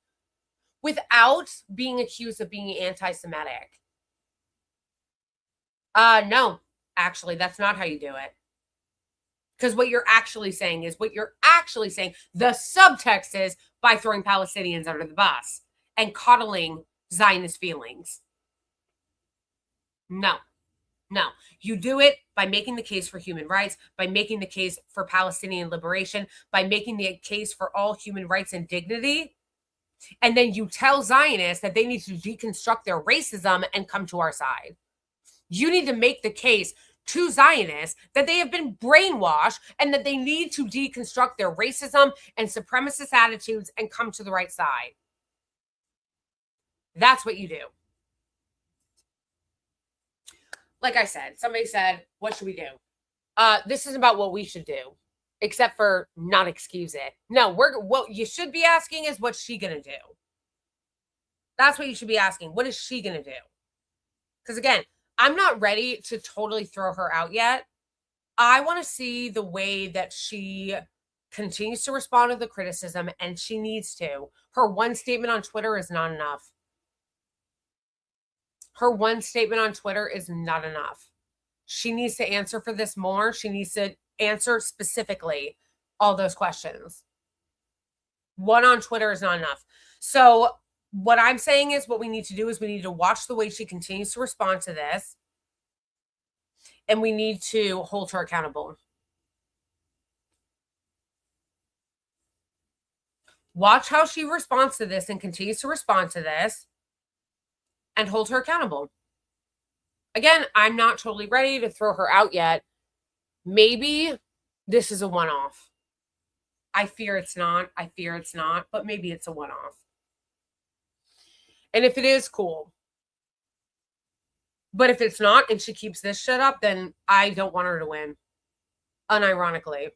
without being accused of being anti-Semitic. No, actually, that's not how you do it. Because what you're actually saying, the subtext is by throwing Palestinians under the bus and coddling Zionist feelings. No. You do it by making the case for human rights, by making the case for Palestinian liberation, by making the case for all human rights and dignity. And then you tell Zionists that they need to deconstruct their racism and come to our side. You need to make the case to Zionists that they have been brainwashed and that they need to deconstruct their racism and supremacist attitudes and come to the right side. That's what you do. like I said, somebody said, what should we do? This isn't about what we should do, except for not excuse it. No, what you should be asking is, what's she gonna do? That's what you should be asking. What is she gonna do? Because again, I'm not ready to totally throw her out yet. I want to see the way that she continues to respond to the criticism, and she needs to. Her one statement on Twitter is not enough. Her one statement on Twitter is not enough. She needs to answer for this more. She needs to answer specifically all those questions. One on Twitter is not enough. So what I'm saying is, what we need to do is we need to watch the way she continues to respond to this, and we need to hold her accountable. Watch how she responds to this and continues to respond to this, and hold her accountable. Again, I'm not totally ready to throw her out yet. Maybe this is a one-off. I fear it's not. I fear it's not, but maybe it's a one-off. And if it is, cool. But if it's not and she keeps this shit up, then I don't want her to win. Unironically.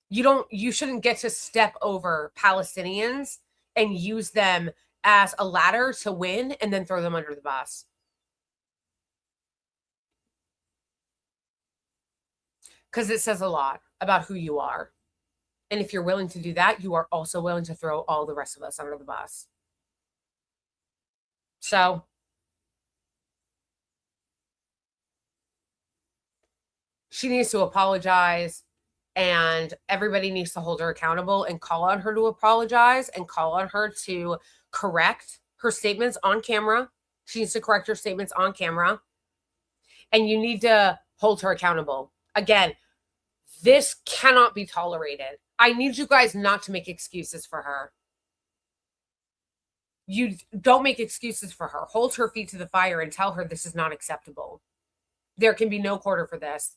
You shouldn't get to step over Palestinians and use them as a ladder to win and then throw them under the bus. Because it says a lot about who you are. And if you're willing to do that, you are also willing to throw all the rest of us under the bus. So she needs to apologize, and everybody needs to hold her accountable and call on her to apologize and call on her to correct her statements on camera. She needs to correct her statements on camera. And you need to hold her accountable. Again, this cannot be tolerated. I need you guys not to make excuses for her. You don't make excuses for her. Hold her feet to the fire and tell her this is not acceptable. There can be no quarter for this.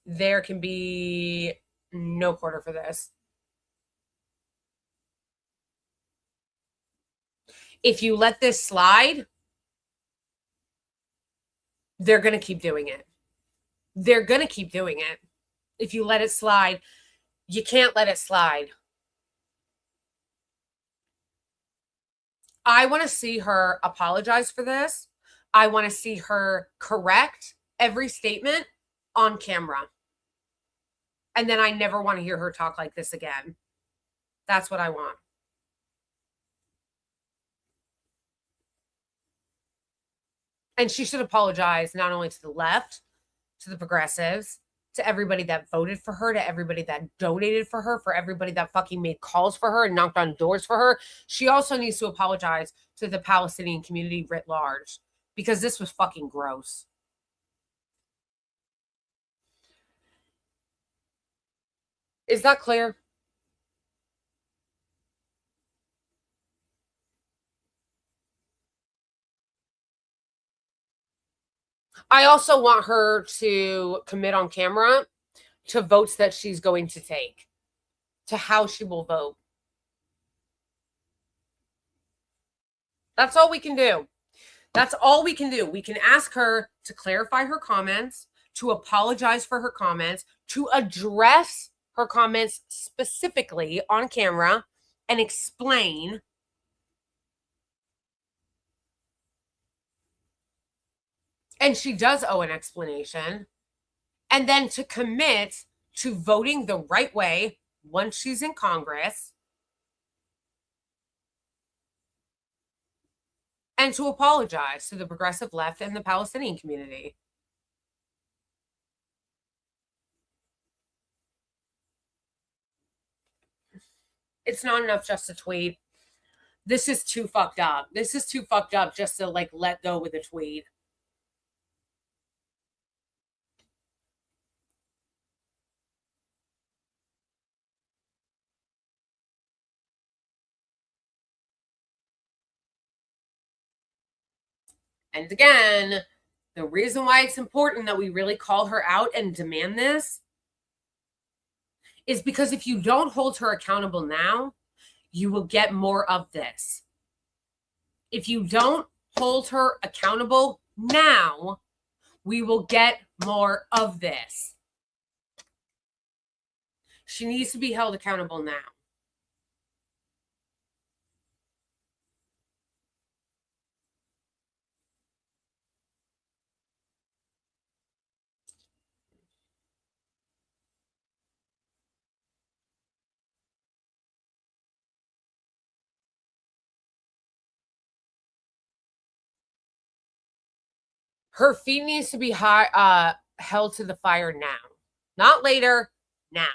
There can be no quarter for this. If you let this slide, they're going to keep doing it. They're going to keep doing it. If you let it slide, you can't let it slide. I want to see her apologize for this. I want to see her correct every statement on camera. And then I never want to hear her talk like this again. That's what I want. And she should apologize not only to the left, to the progressives, to everybody that voted for her, to everybody that donated for her, for everybody that fucking made calls for her and knocked on doors for her. She also needs to apologize to the Palestinian community writ large, because this was fucking gross. Is that clear? I also want her to commit on camera to votes that she's going to take, to how she will vote. That's all we can do. That's all we can do. We can ask her to clarify her comments, to apologize for her comments, to address her comments specifically on camera and explain. And she does owe an explanation. And then to commit to voting the right way once she's in Congress. And to apologize to the progressive left and the Palestinian community. It's not enough just to tweet. This is too fucked up. This is too fucked up just to let go with a tweet. And again, the reason why it's important that we really call her out and demand this is because if you don't hold her accountable now, you will get more of this. If you don't hold her accountable now, we will get more of this. She needs to be held accountable now. Her feet needs to be held to the fire now. Not later, now.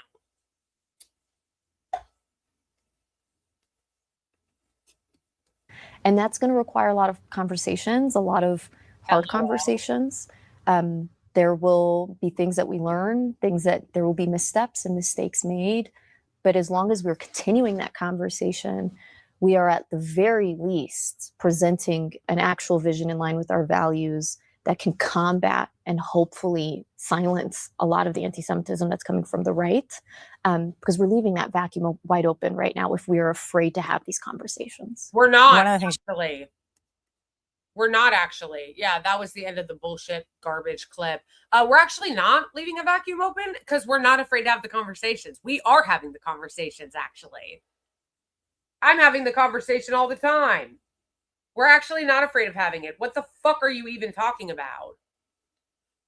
And that's going to require a lot of conversations, a lot of hard conversations. There will be things that we learn, things that there will be missteps and mistakes made. But as long as we're continuing that conversation, we are at the very least presenting an actual vision in line with our values that can combat and hopefully silence a lot of the anti-Semitism that's coming from the right, because we're leaving that vacuum wide open right now if we are afraid to have these conversations. We're not, One of the things- actually. We're not actually. Yeah, that was the end of the bullshit garbage clip. We're actually not leaving a vacuum open because we're not afraid to have the conversations. We are having the conversations, actually. I'm having the conversation all the time. We're actually not afraid of having it. What the fuck are you even talking about?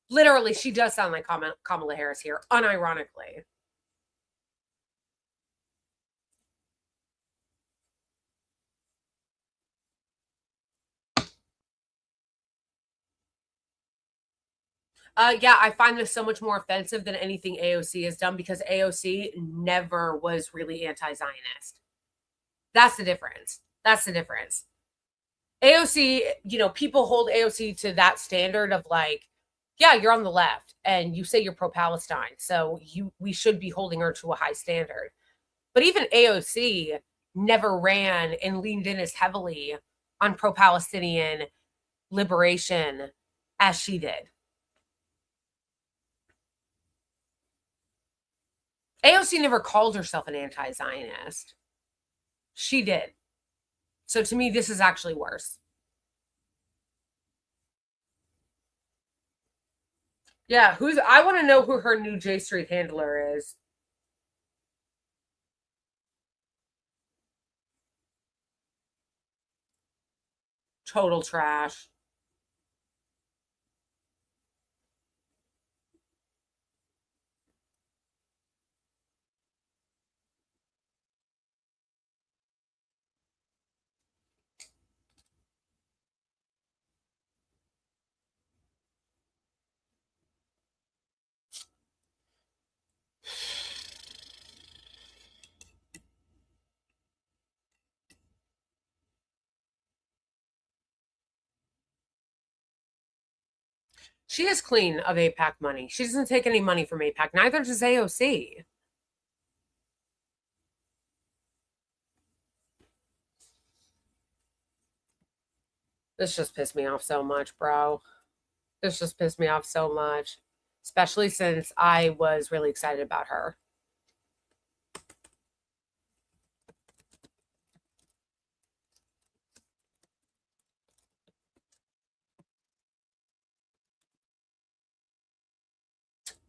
Literally, she does sound like Kamala Harris here, unironically. Yeah, I find this so much more offensive than anything AOC has done because AOC never was really anti-Zionist. That's the difference. That's the difference. AOC, you know, people hold AOC to that standard of like, yeah, you're on the left and you say you're pro-Palestine, so we should be holding her to a high standard. But even AOC never ran and leaned in as heavily on pro-Palestinian liberation as she did. AOC never called herself an anti-Zionist. She did. So to me, this is actually worse. Yeah, I want to know who her new J Street handler is. Total trash. She is clean of AIPAC money. She doesn't take any money from AIPAC. Neither does AOC. This just pissed me off so much, bro. This just pissed me off so much. Especially since I was really excited about her.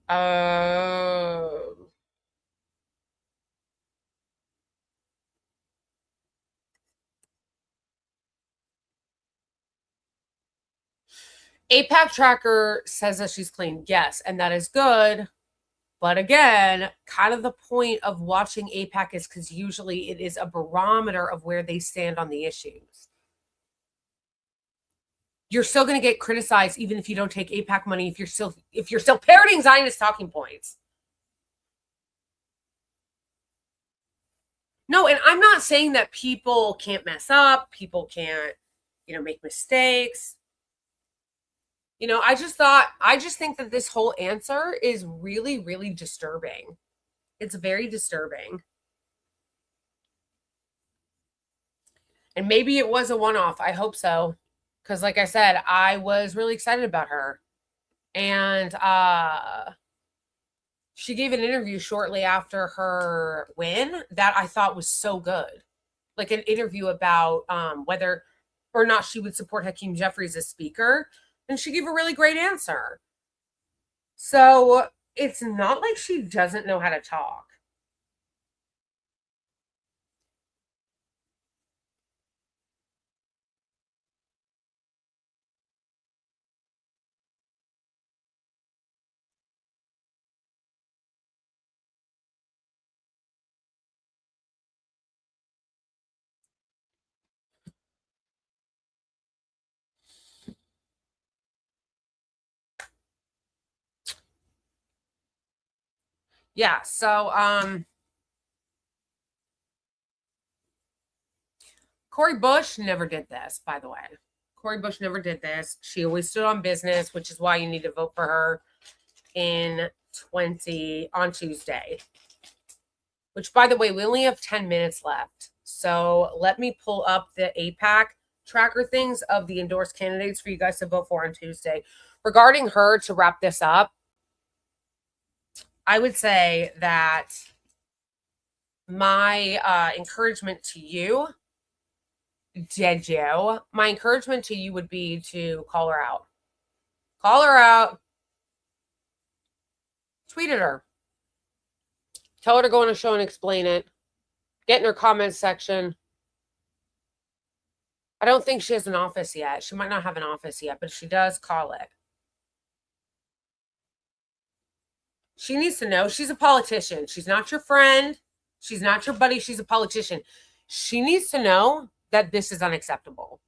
Oh. AIPAC tracker says that she's clean. Yes, and that is good. But again, kind of the point of watching AIPAC is because usually it is a barometer of where they stand on the issues. You're still going to get criticized even if you don't take AIPAC money, if you're still parroting Zionist talking points. No, and I'm not saying that people can't mess up, people can't, make mistakes. I just think that this whole answer is really, really disturbing. It's very disturbing. And maybe it was a one-off. I hope so. Because like I said, I was really excited about her. And she gave an interview shortly after her win that I thought was so good. Like an interview about whether or not she would support Hakeem Jeffries as speaker, and she gave a really great answer. So it's not like she doesn't know how to talk. Yeah, so Cori Bush never did this, by the way. Cori Bush never did this. She always stood on business, which is why you need to vote for her on Tuesday. Which, by the way, we only have 10 minutes left. So let me pull up the AIPAC tracker things of the endorsed candidates for you guys to vote for on Tuesday. Regarding her, to wrap this up, I would say that my encouragement to you, my encouragement to you would be to call her out. Call her out. Tweet at her. Tell her to go on a show and explain it. Get in her comments section. I don't think she has an office yet. She might not have an office yet, but she does, call it. She needs to know she's a politician. She's not your friend. She's not your buddy. She's a politician. She needs to know that this is unacceptable.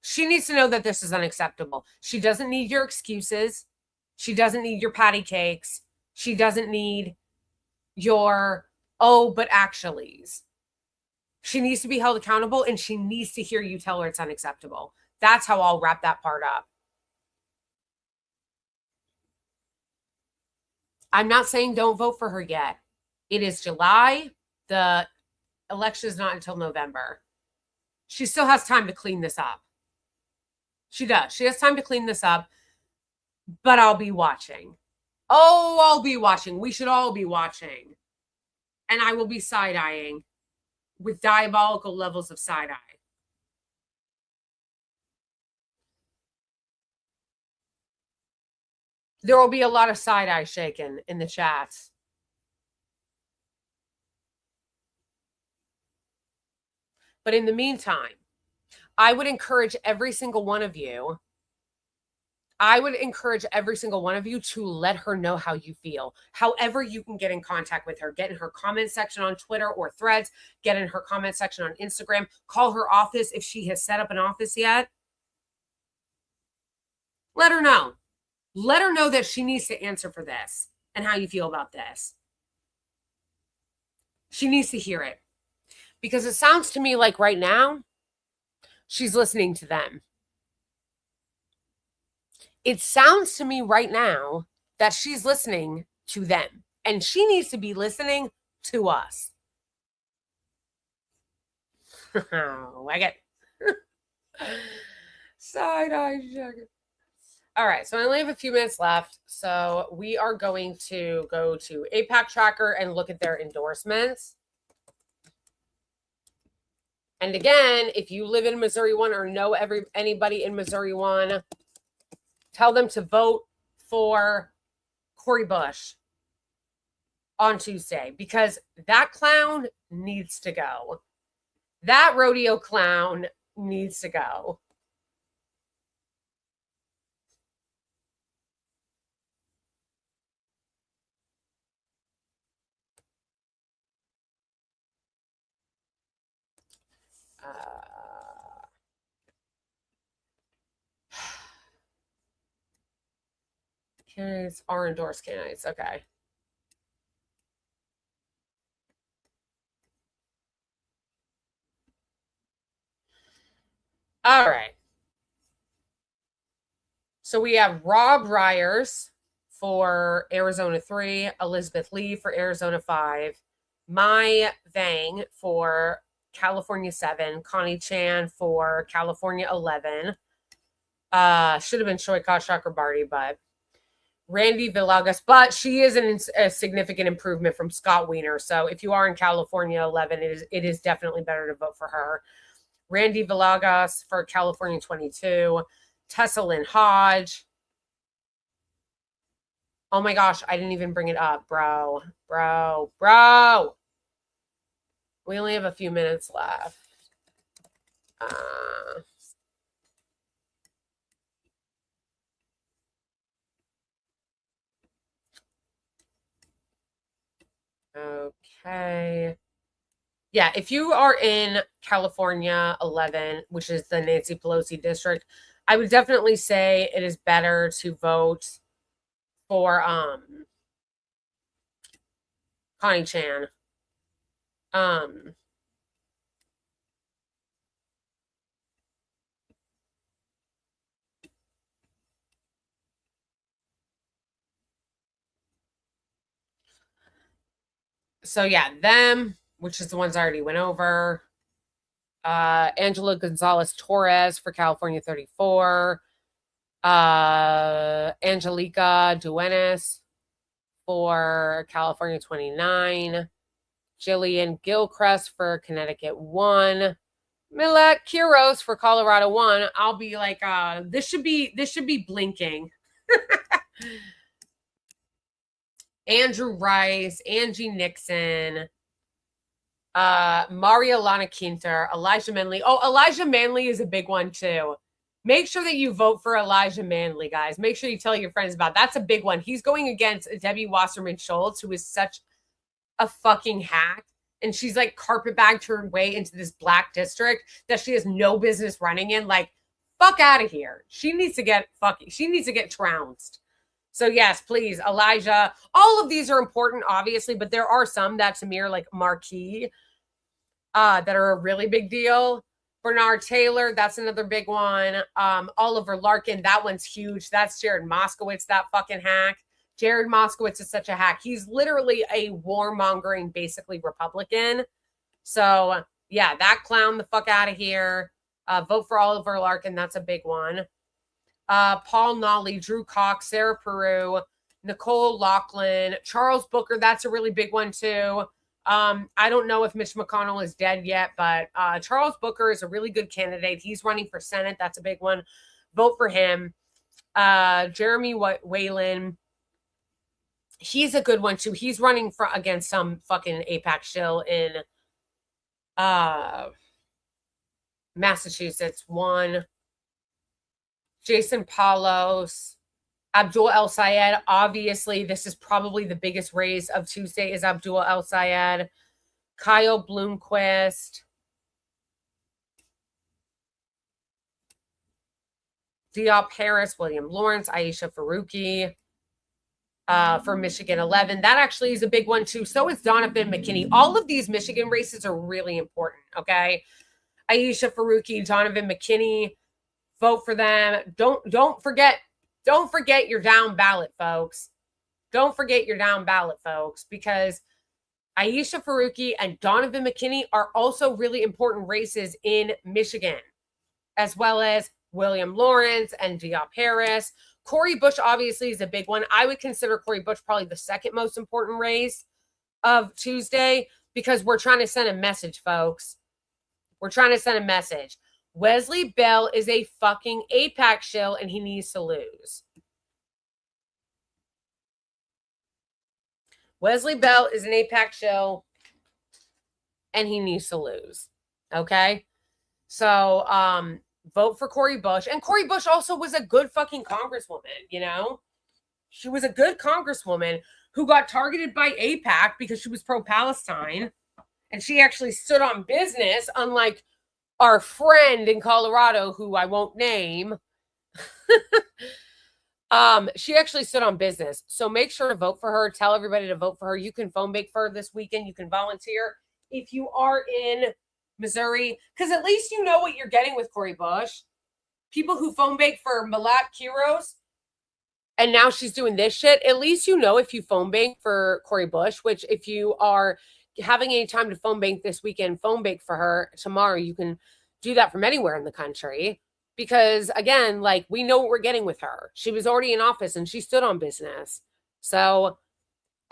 She needs to know that this is unacceptable. She doesn't need your excuses. She doesn't need your patty cakes. She doesn't need your, oh, but actuallys. She needs to be held accountable, and she needs to hear you tell her it's unacceptable. That's how I'll wrap that part up. I'm not saying don't vote for her yet. It is July. The election is not until November. She still has time to clean this up. She does. She has time to clean this up, but I'll be watching. Oh, I'll be watching. We should all be watching. And I will be side-eyeing with diabolical levels of side-eye. There will be a lot of side-eye shaking in the chats. But in the meantime, I would encourage every single one of you to let her know how you feel. However you can get in contact with her. Get in her comment section on Twitter or Threads. Get in her comment section on Instagram. Call her office if she has set up an office yet. Let her know. Let her know that she needs to answer for this and how you feel about this. She needs to hear it. Because it sounds to me like right now, she's listening to them. It sounds to me right now that she's listening to them. And she needs to be listening to us. I get side-eye jacket. All right, so I only have a few minutes left. So we are going to go to AIPAC Tracker and look at their endorsements. And again, if you live in Missouri 1 or know anybody in Missouri 1, tell them to vote for Cori Bush on Tuesday, because that clown needs to go. That rodeo clown needs to go. Candidates are endorsed candidates. Okay. All right. So we have Rob Ryers for Arizona 3, Elizabeth Lee for Arizona 5, Mai Vang for California 7, Connie Chan for California 11. Should have been Choi Chakrabarty, but Randy Villagas, but she is a significant improvement from Scott Wiener. So if you are in California 11, it is definitely better to vote for her. Randy Villagas for California 22. Tessa Lynn Hodge. Oh my gosh, I didn't even bring it up, bro. We only have a few minutes left. Okay. Yeah, if you are in California 11, which is the Nancy Pelosi district, I would definitely say it is better to vote for Connie Chan. So yeah, them, which is the ones I already went over. Angela Gonzalez Torres for California 34. Angelica Duenas for California 29. Jillian Gilchrist for Connecticut 1. Melat Kiros for Colorado 1. I'll be like, this should be blinking. Andrew Rice, Angie Nixon, Maria Lana Quinter, Elijah Manley. Oh, Elijah Manley is a big one too. Make sure that you vote for Elijah Manley, guys. Make sure you tell your friends about it. That's a big one. He's going against Debbie Wasserman Schultz, who is such a fucking hack. And she's like carpetbagged her way into this black district that she has no business running in. Like, fuck out of here. She needs to get trounced. So yes, please, Elijah. All of these are important, obviously, but there are some that to me are like marquee that are a really big deal. Bernard Taylor, that's another big one. Oliver Larkin, that one's huge. That's Jared Moskowitz, that fucking hack. Jared Moskowitz is such a hack. He's literally a warmongering, basically Republican. So yeah, that clown the fuck out of here. Vote for Oliver Larkin. That's a big one. Paul Nolly, Drew Cox, Sarah Peru, Nicole Laughlin, Charles Booker. That's a really big one too. I don't know if Mitch McConnell is dead yet, but Charles Booker is a really good candidate. He's running for Senate. That's a big one. Vote for him. Jeremy Whalen. He's a good one too. He's running against some fucking AIPAC shill in Massachusetts. One. Jason Palos, Abdul El Sayed. Obviously, this is probably the biggest race of Tuesday is Abdul El Sayed. Kyle Bloomquist. Diop Harris, William Lawrence, Aisha Faruqi for Michigan 11. That actually is a big one too. So is Donovan McKinney. All of these Michigan races are really important, okay? Aisha Faruqi, Donovan McKinney. Vote for them. Don't forget your down ballot, folks. Don't forget your down ballot, folks, because Aisha Faruqi and Donovan McKinney are also really important races in Michigan, as well as William Lawrence and Diop Harris. Cori Bush obviously is a big one. I would consider Cori Bush probably the second most important race of Tuesday because we're trying to send a message, folks. We're trying to send a message. Wesley Bell is a fucking AIPAC shill and he needs to lose. Wesley Bell is an AIPAC shill and he needs to lose. Okay? So, vote for Cori Bush. And Cori Bush also was a good fucking congresswoman, you know? She was a good congresswoman who got targeted by AIPAC because she was pro-Palestine. And she actually stood on business, unlike our friend in Colorado, who I won't name. She actually stood on business. So make sure to vote for her. Tell everybody to vote for her. You can phone bake for her this weekend. You can volunteer if you are in Missouri, because at least you know what you're getting with Cori Bush. People who phone bake for Melat Kiros, and now she's doing this shit. At least you know if you phone bank for Cori Bush, which if you are having any time to phone bank this weekend, phone bank for her tomorrow. You can do that from anywhere in the country because, again, like we know what we're getting with her. She was already in office and she stood on business. So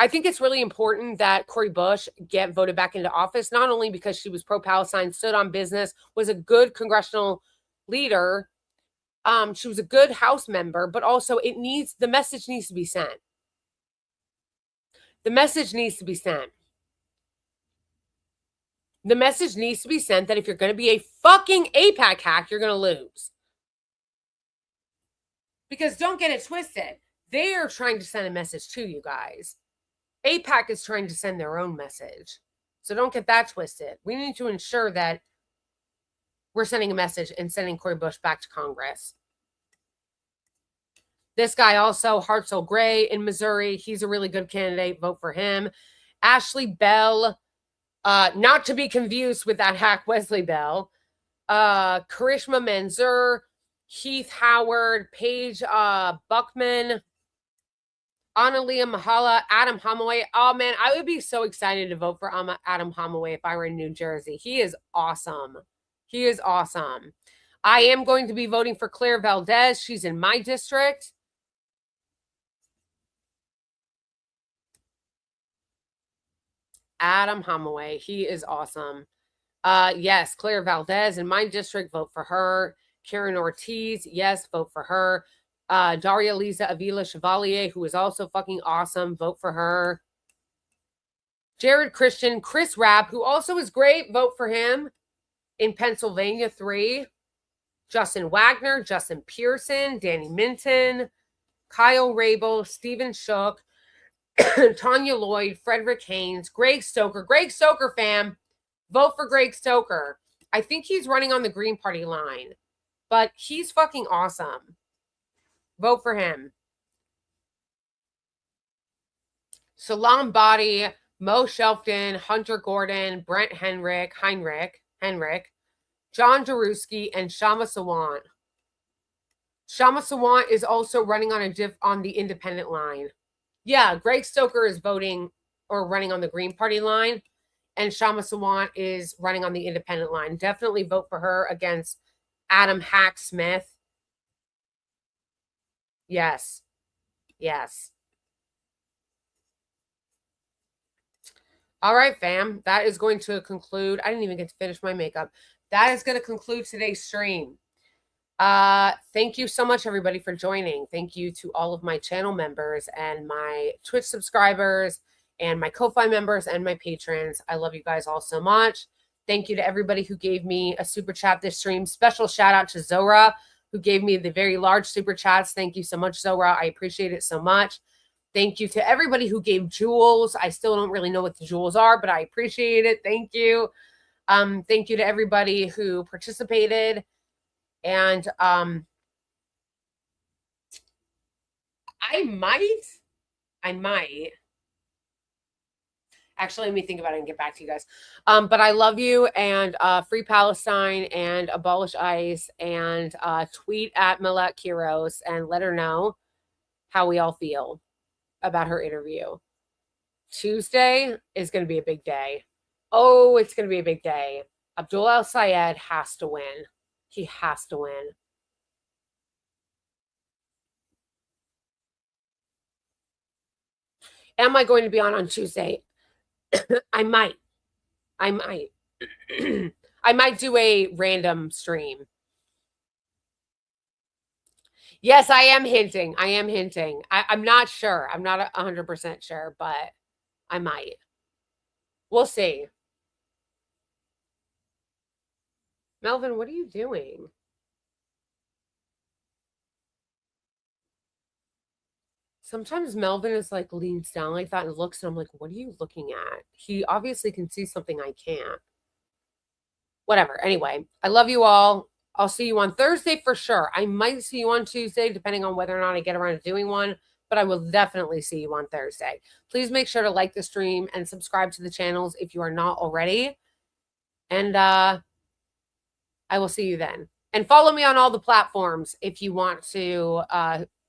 I think it's really important that Cori Bush get voted back into office, not only because she was pro-Palestine, stood on business, was a good congressional leader. She was a good House member, but also the message needs to be sent. The message needs to be sent. The message needs to be sent that if you're going to be a fucking AIPAC hack, you're going to lose. Because don't get it twisted. They are trying to send a message to you guys. AIPAC is trying to send their own message. So don't get that twisted. We need to ensure that we're sending a message and sending Cori Bush back to Congress. This guy also, Hartzell Gray in Missouri. He's a really good candidate. Vote for him. Ashley Bell, not to be confused with that hack Wesley Bell. Karishma Manzoor, Heath Howard, Paige Buckman, Analia Mahala, Adam Holloway. Oh, man, I would be so excited to vote for Adam Holloway if I were in New Jersey. He is awesome. He is awesome. I am going to be voting for Claire Valdez. She's in my district. Adam Holloway. He is awesome. Yes, Claire Valdez in my district. Vote for her. Karen Ortiz. Yes, vote for her. Daria Lisa Avila Chevalier, who is also fucking awesome. Vote for her. Jared Christian. Chris Rapp, who also is great. Vote for him. In Pennsylvania, 3. Justin Wagner, Justin Pearson, Danny Minton, Kyle Rabel, Stephen Shook, Tanya Lloyd, Frederick Haynes, Greg Stoker. Greg Stoker, fam. Vote for Greg Stoker. I think he's running on the Green Party line, but he's fucking awesome. Vote for him. Salam Body, Mo Shelfton, Hunter Gordon, Brent Heinrich, John Daruski, and Shama Sawant. Shama Sawant is also running on the independent line. Yeah, Greg Stoker is voting or running on the Green Party line, and Shama Sawant is running on the independent line. Definitely vote for her against Adam Hack Smith. Yes. Yes. All right, fam. That is going to conclude. I didn't even get to finish my makeup. That is going to conclude today's stream. Thank you so much, everybody, for joining. Thank you to all of my channel members and my Twitch subscribers and my Ko-Fi members and my patrons. I love you guys all so much. Thank you to everybody who gave me a super chat this stream. Special shout out to Zora, who gave me the very large super chats. Thank you so much, Zora. I appreciate it so much. Thank you to everybody who gave jewels. I still don't really know what the jewels are, but I appreciate it. Thank you. Thank you to everybody who participated. And I might. Actually, let me think about it and get back to you guys. But I love you, and free Palestine and abolish ICE, and tweet at Melat Kiros and let her know how we all feel about her interview. Tuesday is going to be a big day. Oh, it's going to be a big day. Abdul El-Sayed has to win. He has to win. Am I going to be on Tuesday? I might. I might do a random stream. Yes, I am hinting. I'm not sure. I'm not 100% sure, but I might. We'll see. Melvin, what are you doing? Sometimes Melvin is like leans down like that and looks, and I'm like, what are you looking at? He obviously can see something I can't. Whatever. Anyway, I love you all. I'll see you on Thursday for sure. I might see you on Tuesday, depending on whether or not I get around to doing one, but I will definitely see you on Thursday. Please make sure to like the stream and subscribe to the channels if you are not already. And I will see you then. And follow me on all the platforms if you want to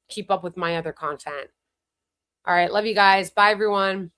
keep up with my other content. All right. Love you guys. Bye, everyone.